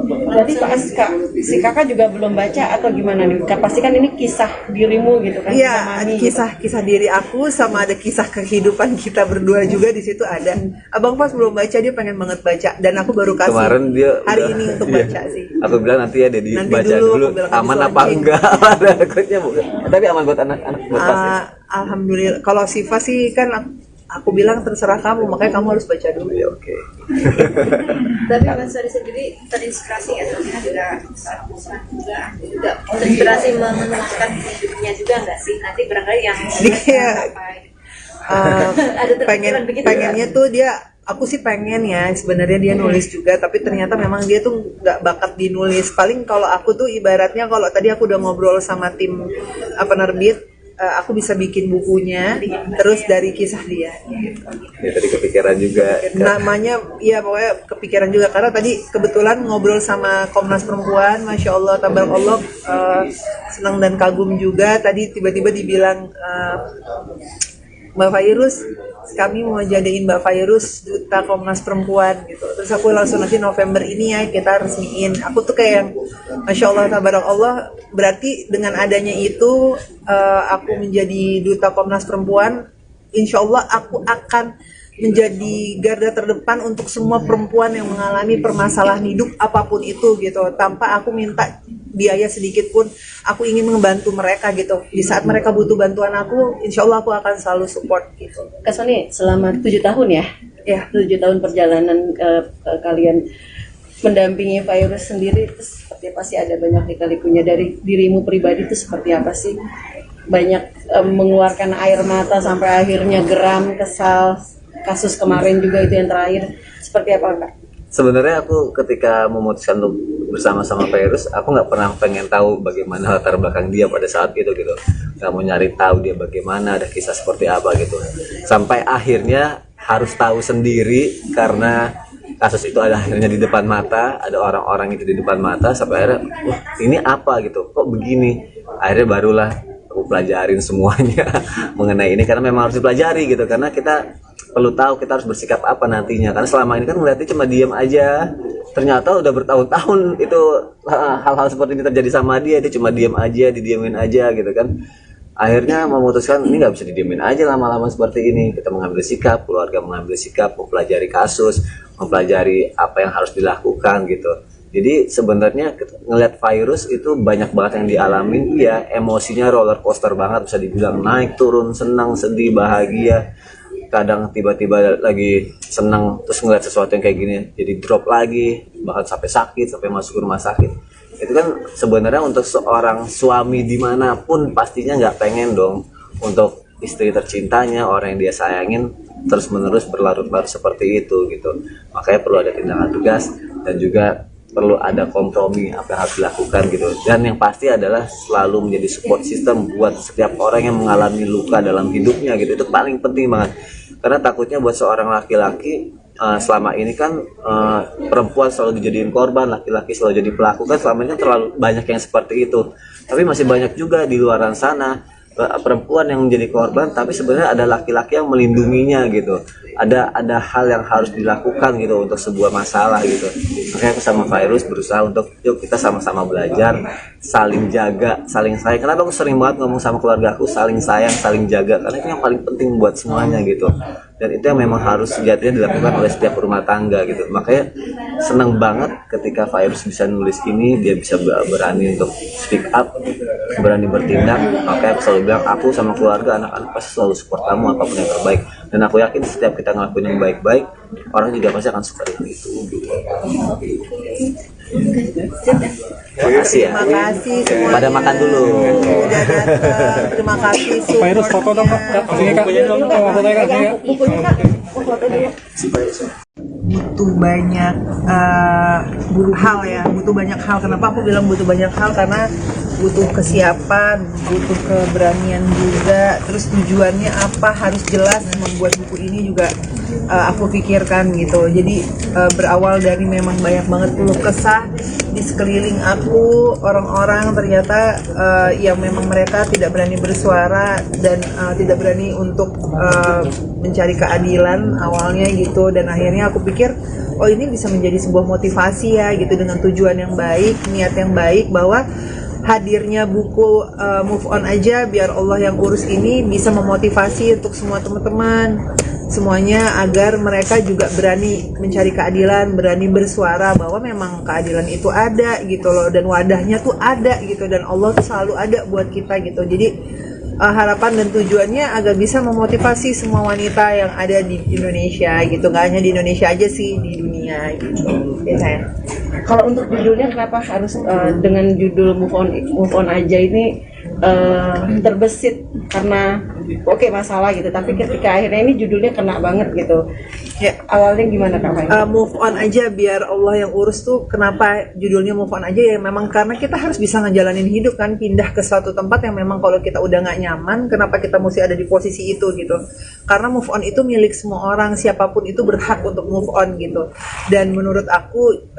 Berarti Pak Aska, si kakak juga belum baca atau gimana nih? Pastikan ini kisah dirimu gitu kan? Iya, sama ada Mami. kisah diri aku, sama ada kisah kehidupan kita berdua juga di situ ada. Abang Pas belum baca, dia pengen banget baca, dan aku baru kasih kemarin dia hari udah- ini untuk iya. baca sih. Aku bilang nanti ya Dedi Nanti baca dulu, dulu, aku bilang aman habis apa launching. enggak. Ada takutnya bukan, tapi aman buat anak-anak, buat Fas ya? Alhamdulillah. Kalau Siva sih kan aku bilang terserah kamu, makanya kamu harus baca dulu. Ya oke. Tapi Mas Sari sendiri terinspirasi ya, soalnya juga terinspirasi menuliskan hidupnya juga nggak sih? Nanti barangkali yang Jadi kayak ada terpikiran begitu pengennya tuh dia, aku sih pengen ya sebenarnya dia nulis juga, tapi ternyata memang dia tuh nggak bakat dinulis. Paling kalau aku tuh ibaratnya, kalau tadi aku udah ngobrol sama tim penerbit, aku bisa bikin bukunya terus dari kisah dia gitu. Ya tadi kepikiran juga. Namanya ya pokoknya kepikiran juga, karena tadi kebetulan ngobrol sama Komnas Perempuan, Masya Allah, tabarakallah, senang dan kagum juga. Tadi tiba-tiba dibilang, Mbak Fairuz, kami mau jadiin Mbak Fairuz duta Komnas Perempuan gitu. Terus aku langsung, nanti November ini ya kita resmiin. Aku tuh kayak yang Masya Allah, tabarakallah, berarti dengan adanya itu aku menjadi duta Komnas Perempuan, insya Allah aku akan menjadi garda terdepan untuk semua perempuan yang mengalami permasalahan hidup apapun itu gitu, tanpa aku minta biaya sedikit pun. Aku ingin membantu mereka gitu. Di saat mereka butuh bantuan aku, insya Allah aku akan selalu support gitu. Kak Sony, selama 7 tahun ya? Ya. 7 tahun perjalanan kalian mendampingi Fairuz sendiri, itu seperti apa sih? Ada banyak lika-likunya. Dari dirimu pribadi itu seperti apa sih? Banyak mengeluarkan air mata sampai akhirnya geram, kesal. Kasus kemarin juga itu yang terakhir, seperti apa Kak? Sebenarnya aku ketika memutuskan untuk bersama-sama Fairuz, aku nggak pernah pengen tahu bagaimana latar belakang dia pada saat itu gitu. Nggak mau nyari tahu dia bagaimana, ada kisah seperti apa gitu. Sampai akhirnya harus tahu sendiri karena kasus itu ada akhirnya di depan mata, ada orang-orang itu di depan mata, sampai akhirnya wah ini apa gitu, kok begini, akhirnya barulah aku pelajarin semuanya mengenai ini, karena memang harus dipelajari gitu, karena kita perlu tahu kita harus bersikap apa nantinya, karena selama ini kan ngeliatnya cuma diam aja, ternyata udah bertahun-tahun itu hal-hal seperti ini terjadi sama dia, dia cuma diam aja, didiamin aja gitu kan. Akhirnya memutuskan ini nggak bisa didiamin aja lama-lama seperti ini, kita mengambil sikap, keluarga mengambil sikap, mempelajari kasus, mempelajari apa yang harus dilakukan gitu. Jadi sebenarnya ngelihat virus itu banyak banget yang dialamin, ya emosinya roller coaster banget, bisa dibilang naik turun, senang, sedih, bahagia, kadang tiba-tiba lagi senang terus ngeliat sesuatu yang kayak gini jadi drop lagi, bahkan sampai sakit, sampai masuk ke rumah sakit. Itu kan sebenarnya untuk seorang suami dimanapun pastinya nggak pengen dong untuk istri tercintanya, orang yang dia sayangin terus menerus berlarut-larut seperti itu gitu. Makanya perlu ada tindakan tegas dan juga perlu ada kompromi apa yang harus dilakukan gitu. Dan yang pasti adalah selalu menjadi support system buat setiap orang yang mengalami luka dalam hidupnya gitu. Itu paling penting banget, karena takutnya buat seorang laki-laki selama ini kan perempuan selalu dijadiin korban, laki-laki selalu jadi pelaku, kan selama ini kan terlalu banyak yang seperti itu. Tapi masih banyak juga di luar sana perempuan yang menjadi korban, tapi sebenarnya ada laki-laki yang melindunginya gitu. Ada hal yang harus dilakukan gitu untuk sebuah masalah gitu. Makanya aku sama Virus berusaha untuk yuk kita sama-sama belajar, saling jaga, saling sayang. Kenapa aku sering banget ngomong sama keluarga aku saling sayang, saling jaga, karena itu yang paling penting buat semuanya gitu. Dan itu yang memang harus sejatinya dilakukan oleh setiap rumah tangga gitu. Makanya seneng banget ketika Virus bisa nulis ini, dia bisa berani untuk speak up, berani bertindak. Makanya aku selalu bilang, aku sama keluarga, anak-anak pasti selalu support kamu apapun yang terbaik. Dan aku yakin setiap kita ngelakuin yang baik-baik, orang juga pasti akan suka dengan itu gitu. Terima kasih ya. Terima kasih semuanya. Pada makan dulu. Udah datang. Terima kasih. Virus foto dong kak, sini kak, fotonya kak, sini kak. Butuh banyak hal ya, butuh banyak hal. Kenapa aku bilang butuh banyak hal? Karena butuh kesiapan, butuh keberanian juga. Terus tujuannya apa harus jelas. Membuat buku ini juga aku pikirkan gitu. Jadi berawal dari memang banyak banget keluh kesah di sekeliling aku, orang-orang ternyata yang memang mereka tidak berani bersuara dan tidak berani untuk mencari keadilan awalnya gitu. Dan akhirnya aku pikir oh ini bisa menjadi sebuah motivasi ya gitu, dengan tujuan yang baik, niat yang baik, bahwa hadirnya buku Move On Aja Biar Allah Yang Urus ini bisa memotivasi untuk semua teman-teman semuanya, agar mereka juga berani mencari keadilan, berani bersuara bahwa memang keadilan itu ada gitu loh, dan wadahnya tuh ada gitu, dan Allah tuh selalu ada buat kita gitu. Jadi harapan dan tujuannya agar bisa memotivasi semua wanita yang ada di Indonesia gitu, nggak hanya di Indonesia aja sih, di dunia gitu ya sayang. Kalau untuk judulnya kenapa harus dengan judul Move On Aja ini terbesit karena oke masalah gitu, tapi ketika akhirnya ini judulnya kena banget gitu. Ya, awalnya gimana Kak Fai? Move on aja biar Allah yang urus tuh kenapa judulnya move on aja ya, memang karena kita harus bisa ngejalanin hidup kan, pindah ke suatu tempat yang memang kalau kita udah nggak nyaman, kenapa kita mesti ada di posisi itu gitu. Karena move on itu milik semua orang, siapapun itu berhak untuk move on gitu. Dan menurut aku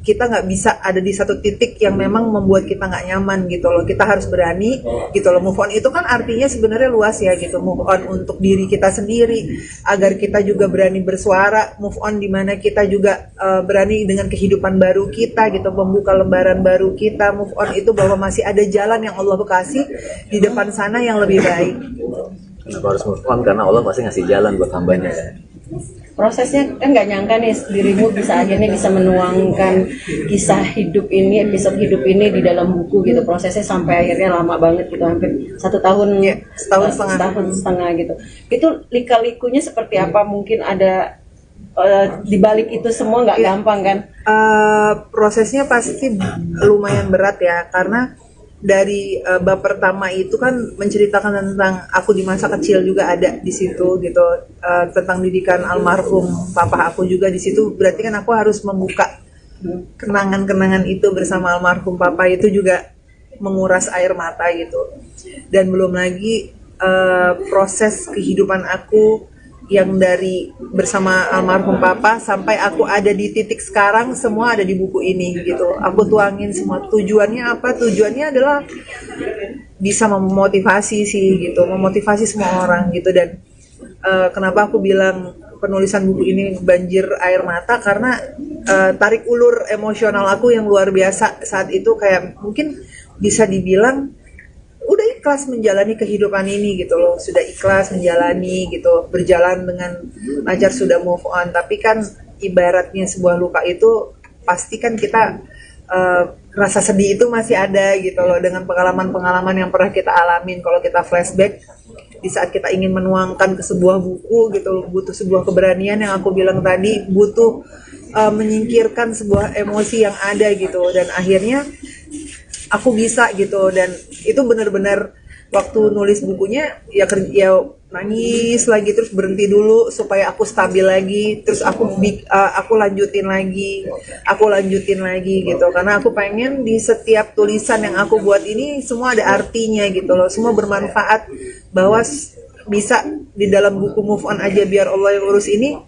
kita nggak bisa ada di satu titik yang memang membuat kita nggak nyaman gitu loh. Kita harus berani gitu loh. Move on itu kan artinya sebenarnya luas ya gitu. Move on untuk diri kita sendiri, agar kita juga berani bersuara. Move on dimana kita juga berani dengan kehidupan baru kita gitu, membuka lembaran baru kita. Move on itu bahwa masih ada jalan yang Allah kasih di depan sana yang lebih baik. Kenapa harus move on? Karena Allah pasti ngasih jalan buat hambanya kan. Prosesnya kan nggak nyangka nih dirimu bisa akhirnya bisa menuangkan kisah hidup ini, episode hidup ini di dalam buku gitu. Prosesnya sampai akhirnya lama banget gitu, hampir 1 tahun Ya, setahun setengah gitu. Itu lika-likunya seperti apa? Mungkin ada di balik itu semua nggak gampang kan? Prosesnya pasti lumayan berat ya, karena dari bab pertama itu kan menceritakan tentang aku di masa kecil juga ada di situ gitu, tentang didikan almarhum papa aku juga di situ. Berarti kan aku harus membuka kenangan-kenangan itu bersama almarhum papa, itu juga menguras air mata gitu. Dan belum lagi proses kehidupan aku yang dari bersama almarhum papa sampai aku ada di titik sekarang, semua ada di buku ini gitu. Aku tuangin semua. Tujuannya apa? Tujuannya adalah bisa memotivasi sih gitu, memotivasi semua orang gitu. Dan kenapa aku bilang penulisan buku ini banjir air mata, karena tarik ulur emosional aku yang luar biasa saat itu, kayak mungkin bisa dibilang udah ikhlas menjalani kehidupan ini gitu loh, sudah ikhlas menjalani gitu, berjalan dengan lancar, sudah move on. Tapi kan ibaratnya sebuah luka itu pasti kan kita rasa sedih itu masih ada gitu loh, dengan pengalaman-pengalaman yang pernah kita alamin. Kalau kita flashback di saat kita ingin menuangkan ke sebuah buku gitu loh, butuh sebuah keberanian yang aku bilang tadi, butuh menyingkirkan sebuah emosi yang ada gitu. Dan akhirnya aku bisa gitu. Dan itu benar-benar waktu nulis bukunya ya nangis lagi, terus berhenti dulu supaya aku stabil lagi, terus aku lanjutin lagi gitu, karena aku pengen di setiap tulisan yang aku buat ini semua ada artinya gitu loh, semua bermanfaat, bahwa bisa di dalam buku Move On Aja Biar Allah Yang Urus ini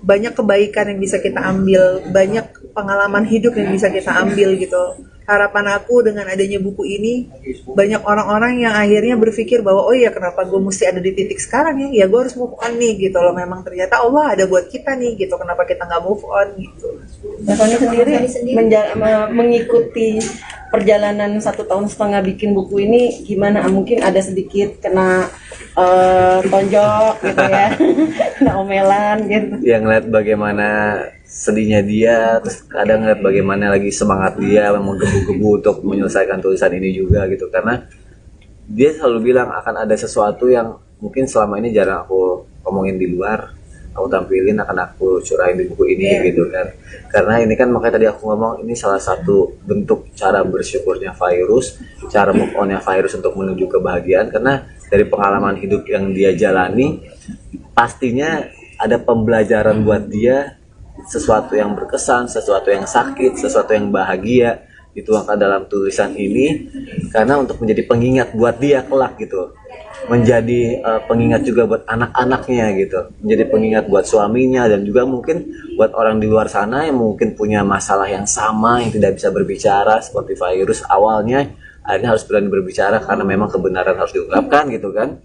banyak kebaikan yang bisa kita ambil, banyak pengalaman hidup yang bisa kita ambil gitu. Harapan aku dengan adanya buku ini, banyak orang-orang yang akhirnya berpikir bahwa oh ya, kenapa gue mesti ada di titik sekarang ya gue harus move on nih gitu loh. Memang ternyata Allah ada buat kita nih gitu, kenapa kita nggak move on gitu. Fani sendiri mengikuti perjalanan 1,5 tahun bikin buku ini gimana? Mungkin ada sedikit kena tonjok gitu ya, kena omelan gitu. Yang ngeliat bagaimana sedihnya dia, terus kadang ngeliat bagaimana lagi semangat dia menggebu-gebu untuk menyelesaikan tulisan ini juga gitu. Karena dia selalu bilang akan ada sesuatu yang mungkin selama ini jarang aku ngomongin di luar, aku tampilin, akan aku curahin di buku ini gitu kan. Karena ini kan, makanya tadi aku ngomong ini salah satu bentuk cara bersyukurnya Fairuz, cara move onnya Fairuz untuk menuju kebahagiaan. Karena dari pengalaman hidup yang dia jalani, pastinya ada pembelajaran buat dia, sesuatu yang berkesan, sesuatu yang sakit, sesuatu yang bahagia dituangkan dalam tulisan ini, karena untuk menjadi pengingat buat dia kelak gitu, menjadi pengingat juga buat anak-anaknya gitu, menjadi pengingat buat suaminya, dan juga mungkin buat orang di luar sana yang mungkin punya masalah yang sama, yang tidak bisa berbicara seperti Fairuz awalnya, akhirnya harus berani berbicara karena memang kebenaran harus diungkapkan gitu kan.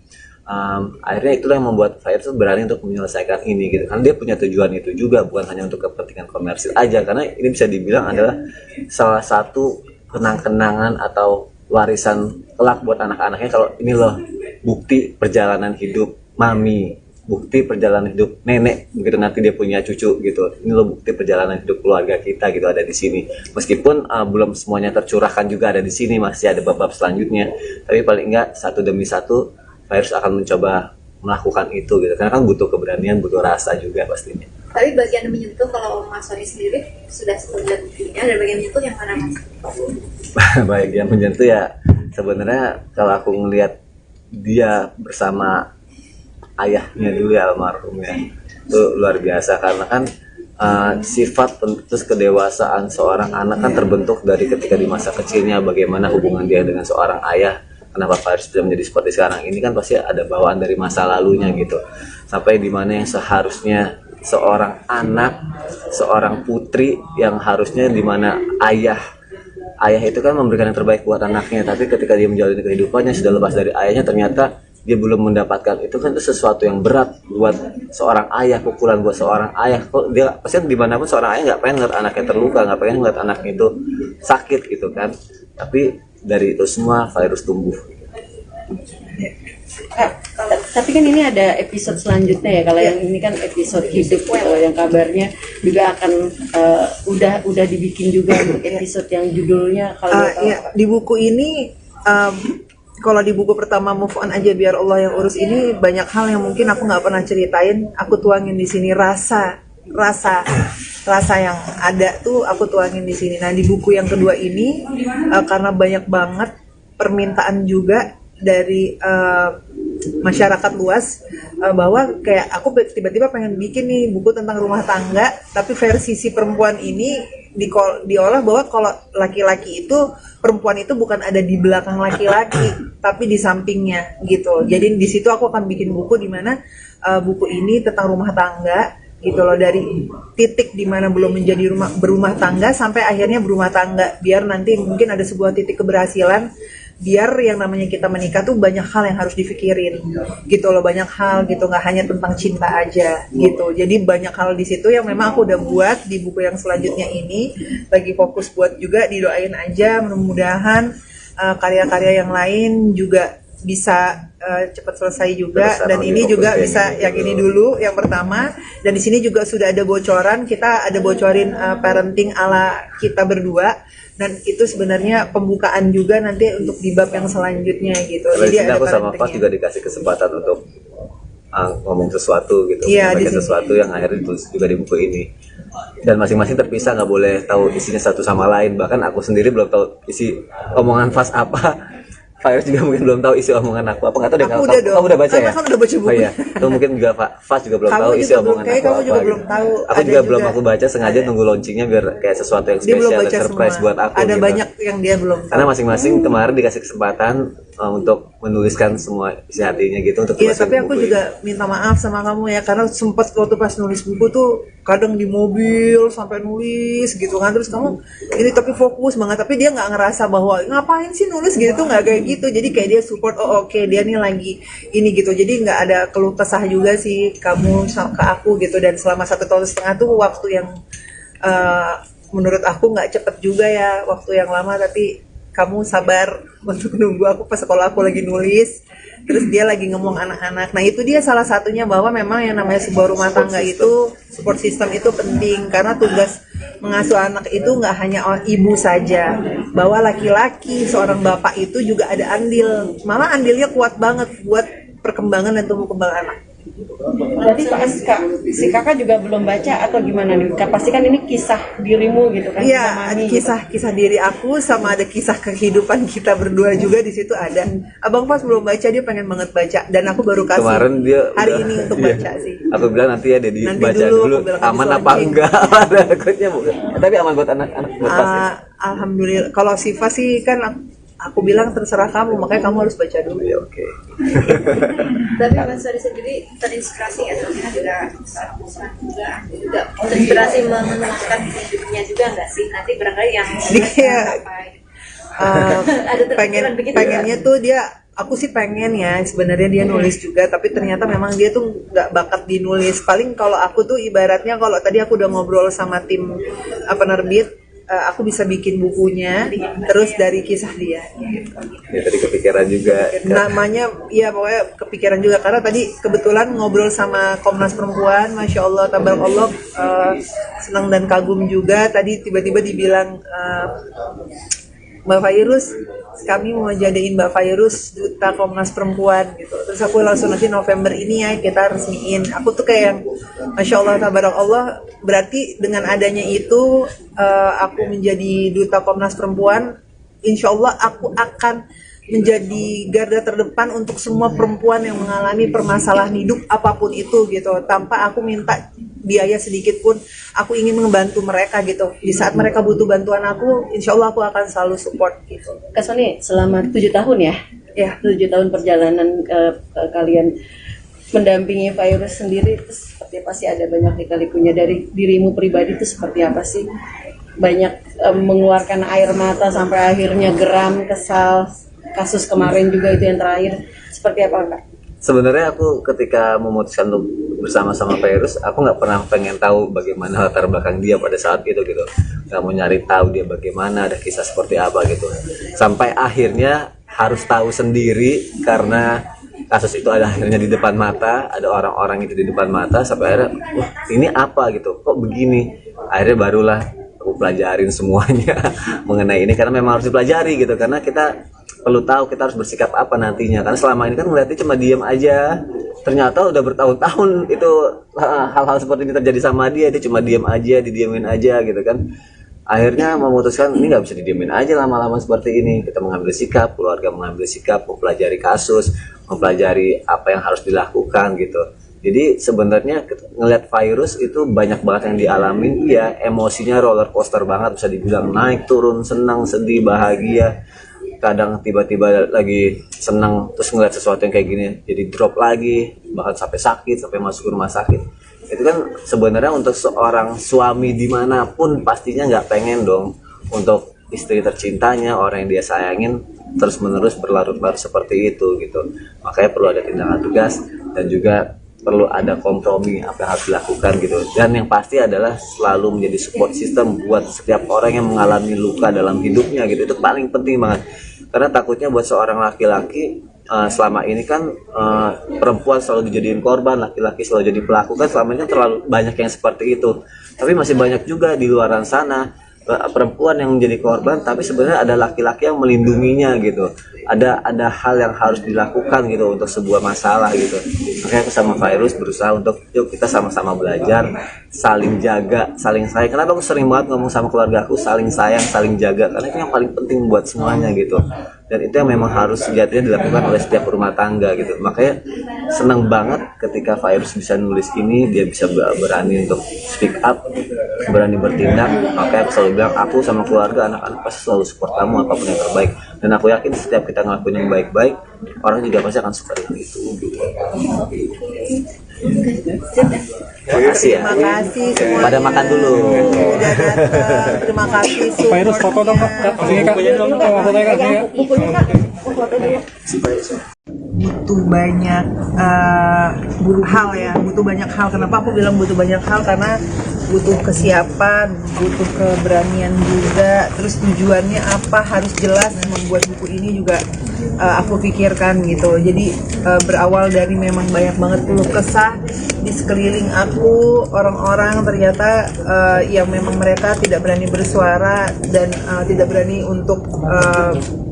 Akhirnya itulah yang membuat Fairuz berani untuk menyelesaikan ini gitu, karena dia punya tujuan itu juga, bukan hanya untuk kepentingan komersil aja. Karena ini bisa dibilang adalah salah satu kenang-kenangan atau warisan kelak buat anak-anaknya, kalau ini loh bukti perjalanan hidup mami, bukti perjalanan hidup nenek begitu nanti dia punya cucu gitu. Ini loh bukti perjalanan hidup keluarga kita gitu, ada di sini. Meskipun belum semuanya tercurahkan juga ada di sini, masih ada bab-bab selanjutnya, tapi paling enggak satu demi satu Fairuz akan mencoba melakukan itu gitu, karena kan butuh keberanian, butuh rasa juga pastinya. Tapi bagian menyentuh, kalau Mas Sony sendiri sudah sebulan bukunya, ada bagian menyentuh yang mana Mas? Baik, yang menyentuh ya sebenarnya kalau aku ngelihat dia bersama ayahnya dulu ya, almarhumnya, itu luar biasa. Karena kan sifat terus kedewasaan seorang anak kan terbentuk dari ketika di masa kecilnya, bagaimana hubungan dia dengan seorang ayah. Kenapa Fairuz bisa menjadi seperti sekarang ini kan pasti ada bawaan dari masa lalunya gitu, sampai dimana yang seharusnya seorang anak, seorang putri yang harusnya dimana ayah itu kan memberikan yang terbaik buat anaknya, tapi ketika dia menjalani kehidupannya sudah lepas dari ayahnya, ternyata dia belum mendapatkan itu, kan itu sesuatu yang berat buat seorang ayah, pukulan buat seorang ayah. Kok dia pasti dimanapun seorang ayah nggak pengen ngeliat anaknya terluka, nggak pengen ngeliat anaknya itu sakit gitu kan. Tapi dari itu semua Fairuz tumbuh. Tapi kan ini ada episode selanjutnya ya, kalau yang ini kan episode hidup, kalau yang kabarnya juga akan udah dibikin juga untuk episode yang judulnya kalau ya, di buku ini kalau di buku pertama Move On Aja Biar Allah Yang Urus ini banyak hal yang mungkin aku nggak pernah ceritain, aku tuangin di sini. Rasa yang ada tuh aku tuangin di sini. Nah, di buku yang kedua ini karena banyak banget permintaan juga dari masyarakat luas, bahwa kayak aku tiba-tiba pengen bikin nih buku tentang rumah tangga, tapi versi si perempuan ini diolah bahwa kalau laki-laki itu, perempuan itu bukan ada di belakang laki-laki tapi di sampingnya gitu. Jadi di situ aku akan bikin buku di mana buku ini tentang rumah tangga gitu loh, dari titik dimana belum menjadi berumah tangga sampai akhirnya berumah tangga, biar nanti mungkin ada sebuah titik keberhasilan, biar yang namanya kita menikah tuh banyak hal yang harus dipikirin gitu loh, banyak hal gitu, nggak hanya tentang cinta aja gitu. Jadi banyak hal di situ yang memang aku udah buat di buku yang selanjutnya ini, lagi fokus buat juga, didoain aja mudah-mudahan karya-karya yang lain juga bisa cepat selesai juga, dan ini juga bisa yang ini dulu yang pertama. Dan di sini juga sudah ada bocoran, kita ada bocorin parenting ala kita berdua, dan itu sebenarnya pembukaan juga nanti untuk di bab yang selanjutnya gitu. Jadi ada aku sama Fas parentingnya. juga dikasih kesempatan untuk ngomong sesuatu gitu, Iya, menyampaikan di sini. sesuatu yang akhirnya ditulis juga di buku ini. Dan masing-masing terpisah, nggak boleh tahu isinya satu sama lain. Bahkan aku sendiri belum tahu isi omongan Fas apa. Virus juga mungkin belum tahu isi omongan aku. Apa nggak tahu deh, Aku udah dong. kamu udah baca ya? Kan udah baca buku. Oh iya. Itu mungkin juga Fas juga belum Kamu tahu juga isi belum- omongan kayak aku kamu apa. juga gitu. belum tahu. Aku Ada juga belum juga. aku baca, sengaja nunggu launchingnya biar kayak sesuatu yang Dia belum spesial dan baca surprise semua. buat aku. Ada gitu. banyak yang dia belum tahu. Karena masing-masing kemarin dikasih kesempatan untuk menuliskan semua isi hatinya gitu untuk Iya, tulisin tapi aku buku juga minta maaf sama kamu ya, karena sempat waktu pas nulis buku tuh kadang di mobil sampai nulis gitu kan, terus kamu ini tapi fokus banget, tapi dia nggak ngerasa bahwa ngapain sih nulis gitu, tuh nggak kayak gitu. Jadi kayak dia support, oh oke, dia nih lagi ini gitu. Jadi nggak ada keluh kesah juga sih kamu ke aku gitu. Dan selama 1,5 tahun tuh waktu yang menurut aku nggak cepet juga ya, waktu yang lama, tapi kamu sabar untuk nunggu aku pas sekolah aku lagi nulis, terus dia lagi ngomong anak-anak. Nah itu dia salah satunya, bahwa memang yang namanya sebuah rumah tangga itu, support system itu penting, karena tugas mengasuh anak itu nggak hanya ibu saja, bahwa laki-laki seorang bapak itu juga ada andil, malah andilnya kuat banget buat perkembangan dan tumbuh kembang anak. Berarti si kakak juga belum baca atau gimana nih? Pasti kan ini kisah dirimu gitu kan? Iya, sama ada Mami kisah-kisah diri aku, sama ada kisah kehidupan kita berdua juga di situ ada. Abang pas belum baca, dia pengen banget baca, dan aku baru kasih Kemarin dia hari udah- ini untuk iya. baca sih. Aku bilang nanti ya Dedi Nanti baca dulu, dulu, aku bilang aman habis apa launching. enggak. Ada takutnya bukan. Tapi aman buat anak-anak, buat Fas ya? Alhamdulillah. Kalau Siva sih kan aku bilang terserah kamu, makanya kamu harus baca dulu. Ya oke. Tapi Mas Sari sendiri terinspirasi ya, soalnya juga juga terinspirasi menuliskan hidupnya juga nggak sih? Nanti barangkali yang Jadi kayak Ada terpikiran begitu pengennya tuh dia, aku sih pengen ya sebenarnya dia nulis juga, tapi ternyata memang dia tuh nggak bakat di nulis. Paling kalau aku tuh ibaratnya, kalau tadi aku udah ngobrol sama tim penerbit, aku bisa bikin bukunya terus dari kisah dia gitu. Ya tadi kepikiran juga. Namanya ya pokoknya kepikiran juga, karena tadi kebetulan ngobrol sama Komnas Perempuan, Masya Allah tabarakallah, senang dan kagum juga. Tadi tiba-tiba dibilang, Mbak Fairuz, kami mau jadiin Mbak Fairuz duta Komnas Perempuan gitu. Terus aku langsung, nanti November ini ya kita resmiin. Aku tuh kayak yang Masya Allah tabarakallah, berarti dengan adanya itu aku menjadi duta Komnas Perempuan, insya Allah aku akan menjadi garda terdepan untuk semua perempuan yang mengalami permasalahan hidup apapun itu gitu, tanpa aku minta biaya sedikit pun. Aku ingin membantu mereka gitu. Di saat mereka butuh bantuan aku, insya Allah aku akan selalu support gitu. Kak Sony, selama 7 tahun ya? Ya. 7 tahun perjalanan kalian mendampingi virus sendiri, itu seperti apa sih? Ada banyak lika-likunya. Dari dirimu pribadi itu seperti apa sih? Banyak mengeluarkan air mata sampai akhirnya geram, kesal. Kasus kemarin juga itu yang terakhir. Seperti apa Kak? Sebenarnya aku ketika memutuskan untuk bersama-sama Virus, aku nggak pernah pengen tahu bagaimana latar belakang dia pada saat itu gitu. Nggak mau nyari tahu dia bagaimana, ada kisah seperti apa gitu. Sampai akhirnya harus tahu sendiri karena kasus itu ada akhirnya di depan mata, ada orang-orang itu di depan mata, sampai akhirnya, wah ini apa gitu, kok begini. Akhirnya barulah aku pelajarin semuanya mengenai ini, karena memang harus dipelajari gitu, karena kita perlu tahu kita harus bersikap apa nantinya, karena selama ini kan melihatnya cuma diam aja, ternyata udah bertahun-tahun itu hal-hal seperti ini terjadi sama dia cuma diam aja, didiamin aja gitu kan. Akhirnya memutuskan ini nggak bisa didiamin aja lama-lama seperti ini, kita mengambil sikap, keluarga mengambil sikap, mempelajari kasus, mempelajari apa yang harus dilakukan gitu. Jadi sebenarnya ngelihat virus itu banyak banget yang dialamin, iya emosinya roller coaster banget, bisa dibilang naik turun, senang, sedih, bahagia. Kadang tiba-tiba lagi senang terus ngeliat sesuatu yang kayak gini jadi drop lagi, bahkan sampai sakit, sampai masuk rumah sakit. Itu kan sebenarnya untuk seorang suami dimanapun pastinya nggak pengen dong untuk istri tercintanya, orang yang dia sayangin terus menerus berlarut-larut seperti itu gitu. Makanya perlu ada tindakan tegas dan juga perlu ada kompromi apa yang harus dilakukan gitu. Dan yang pasti adalah selalu menjadi support system buat setiap orang yang mengalami luka dalam hidupnya gitu. Itu paling penting banget. Karena takutnya buat seorang laki-laki selama ini kan perempuan selalu dijadiin korban, laki-laki selalu jadi pelaku, kan selama ini terlalu banyak yang seperti itu. Tapi masih banyak juga di luar sana perempuan yang menjadi korban, tapi sebenarnya ada laki-laki yang melindunginya gitu. Ada hal yang harus dilakukan gitu untuk sebuah masalah gitu. Makanya aku sama Virus berusaha untuk yuk kita sama-sama belajar, saling jaga, saling sayang. Kenapa aku sering banget ngomong sama keluarga aku saling sayang, saling jaga, karena itu yang paling penting buat semuanya gitu. Dan itu yang memang harus sejatinya dilakukan oleh setiap rumah tangga gitu. Makanya senang banget ketika Virus bisa nulis ini, dia bisa berani untuk speak up, berani bertindak. Makanya aku selalu bilang, aku sama keluarga, anak-anak pasti selalu support kamu apapun yang terbaik. Dan aku yakin setiap kita ngelakuin yang baik-baik, orang juga pasti akan suka dengan itu gitu. Terima kasih ya. Terima kasih semuanya. Pada makan dulu. Udah datang. Terima kasih. Virus foto dong kak. Sini kak. Fotonya kak. Sini kak. Bukunya kak, foto dulu. Butuh banyak hal ya, butuh banyak hal. Kenapa aku bilang butuh banyak hal? Karena butuh kesiapan, butuh keberanian juga. Terus tujuannya apa harus jelas. Membuat buku ini juga aku pikirkan gitu. Jadi berawal dari memang banyak banget keluh kesah di sekeliling aku, orang-orang ternyata yang memang mereka tidak berani bersuara dan tidak berani untuk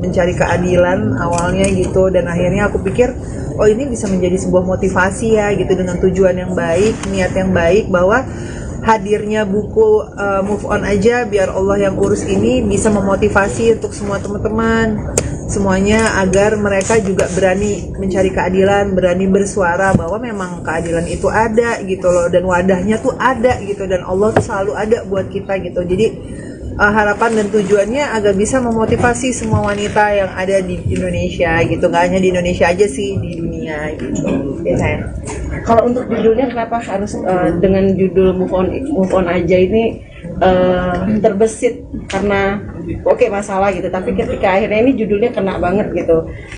mencari keadilan awalnya gitu. Dan akhirnya aku pikir oh ini bisa menjadi sebuah motivasi ya gitu, dengan tujuan yang baik, niat yang baik, bahwa hadirnya buku Move On Aja Biar Allah Yang Urus ini bisa memotivasi untuk semua teman-teman semuanya agar mereka juga berani mencari keadilan, berani bersuara bahwa memang keadilan itu ada gitu loh, dan wadahnya tuh ada gitu, dan Allah tuh selalu ada buat kita gitu. Jadi harapan dan tujuannya agar bisa memotivasi semua wanita yang ada di Indonesia gitu, nggak hanya di Indonesia aja sih, di dunia gitu ya sayang. Kalau untuk judulnya kenapa harus dengan judul Move On Aja ini terbesit karena oke masalah gitu, tapi ketika akhirnya ini judulnya kena banget gitu.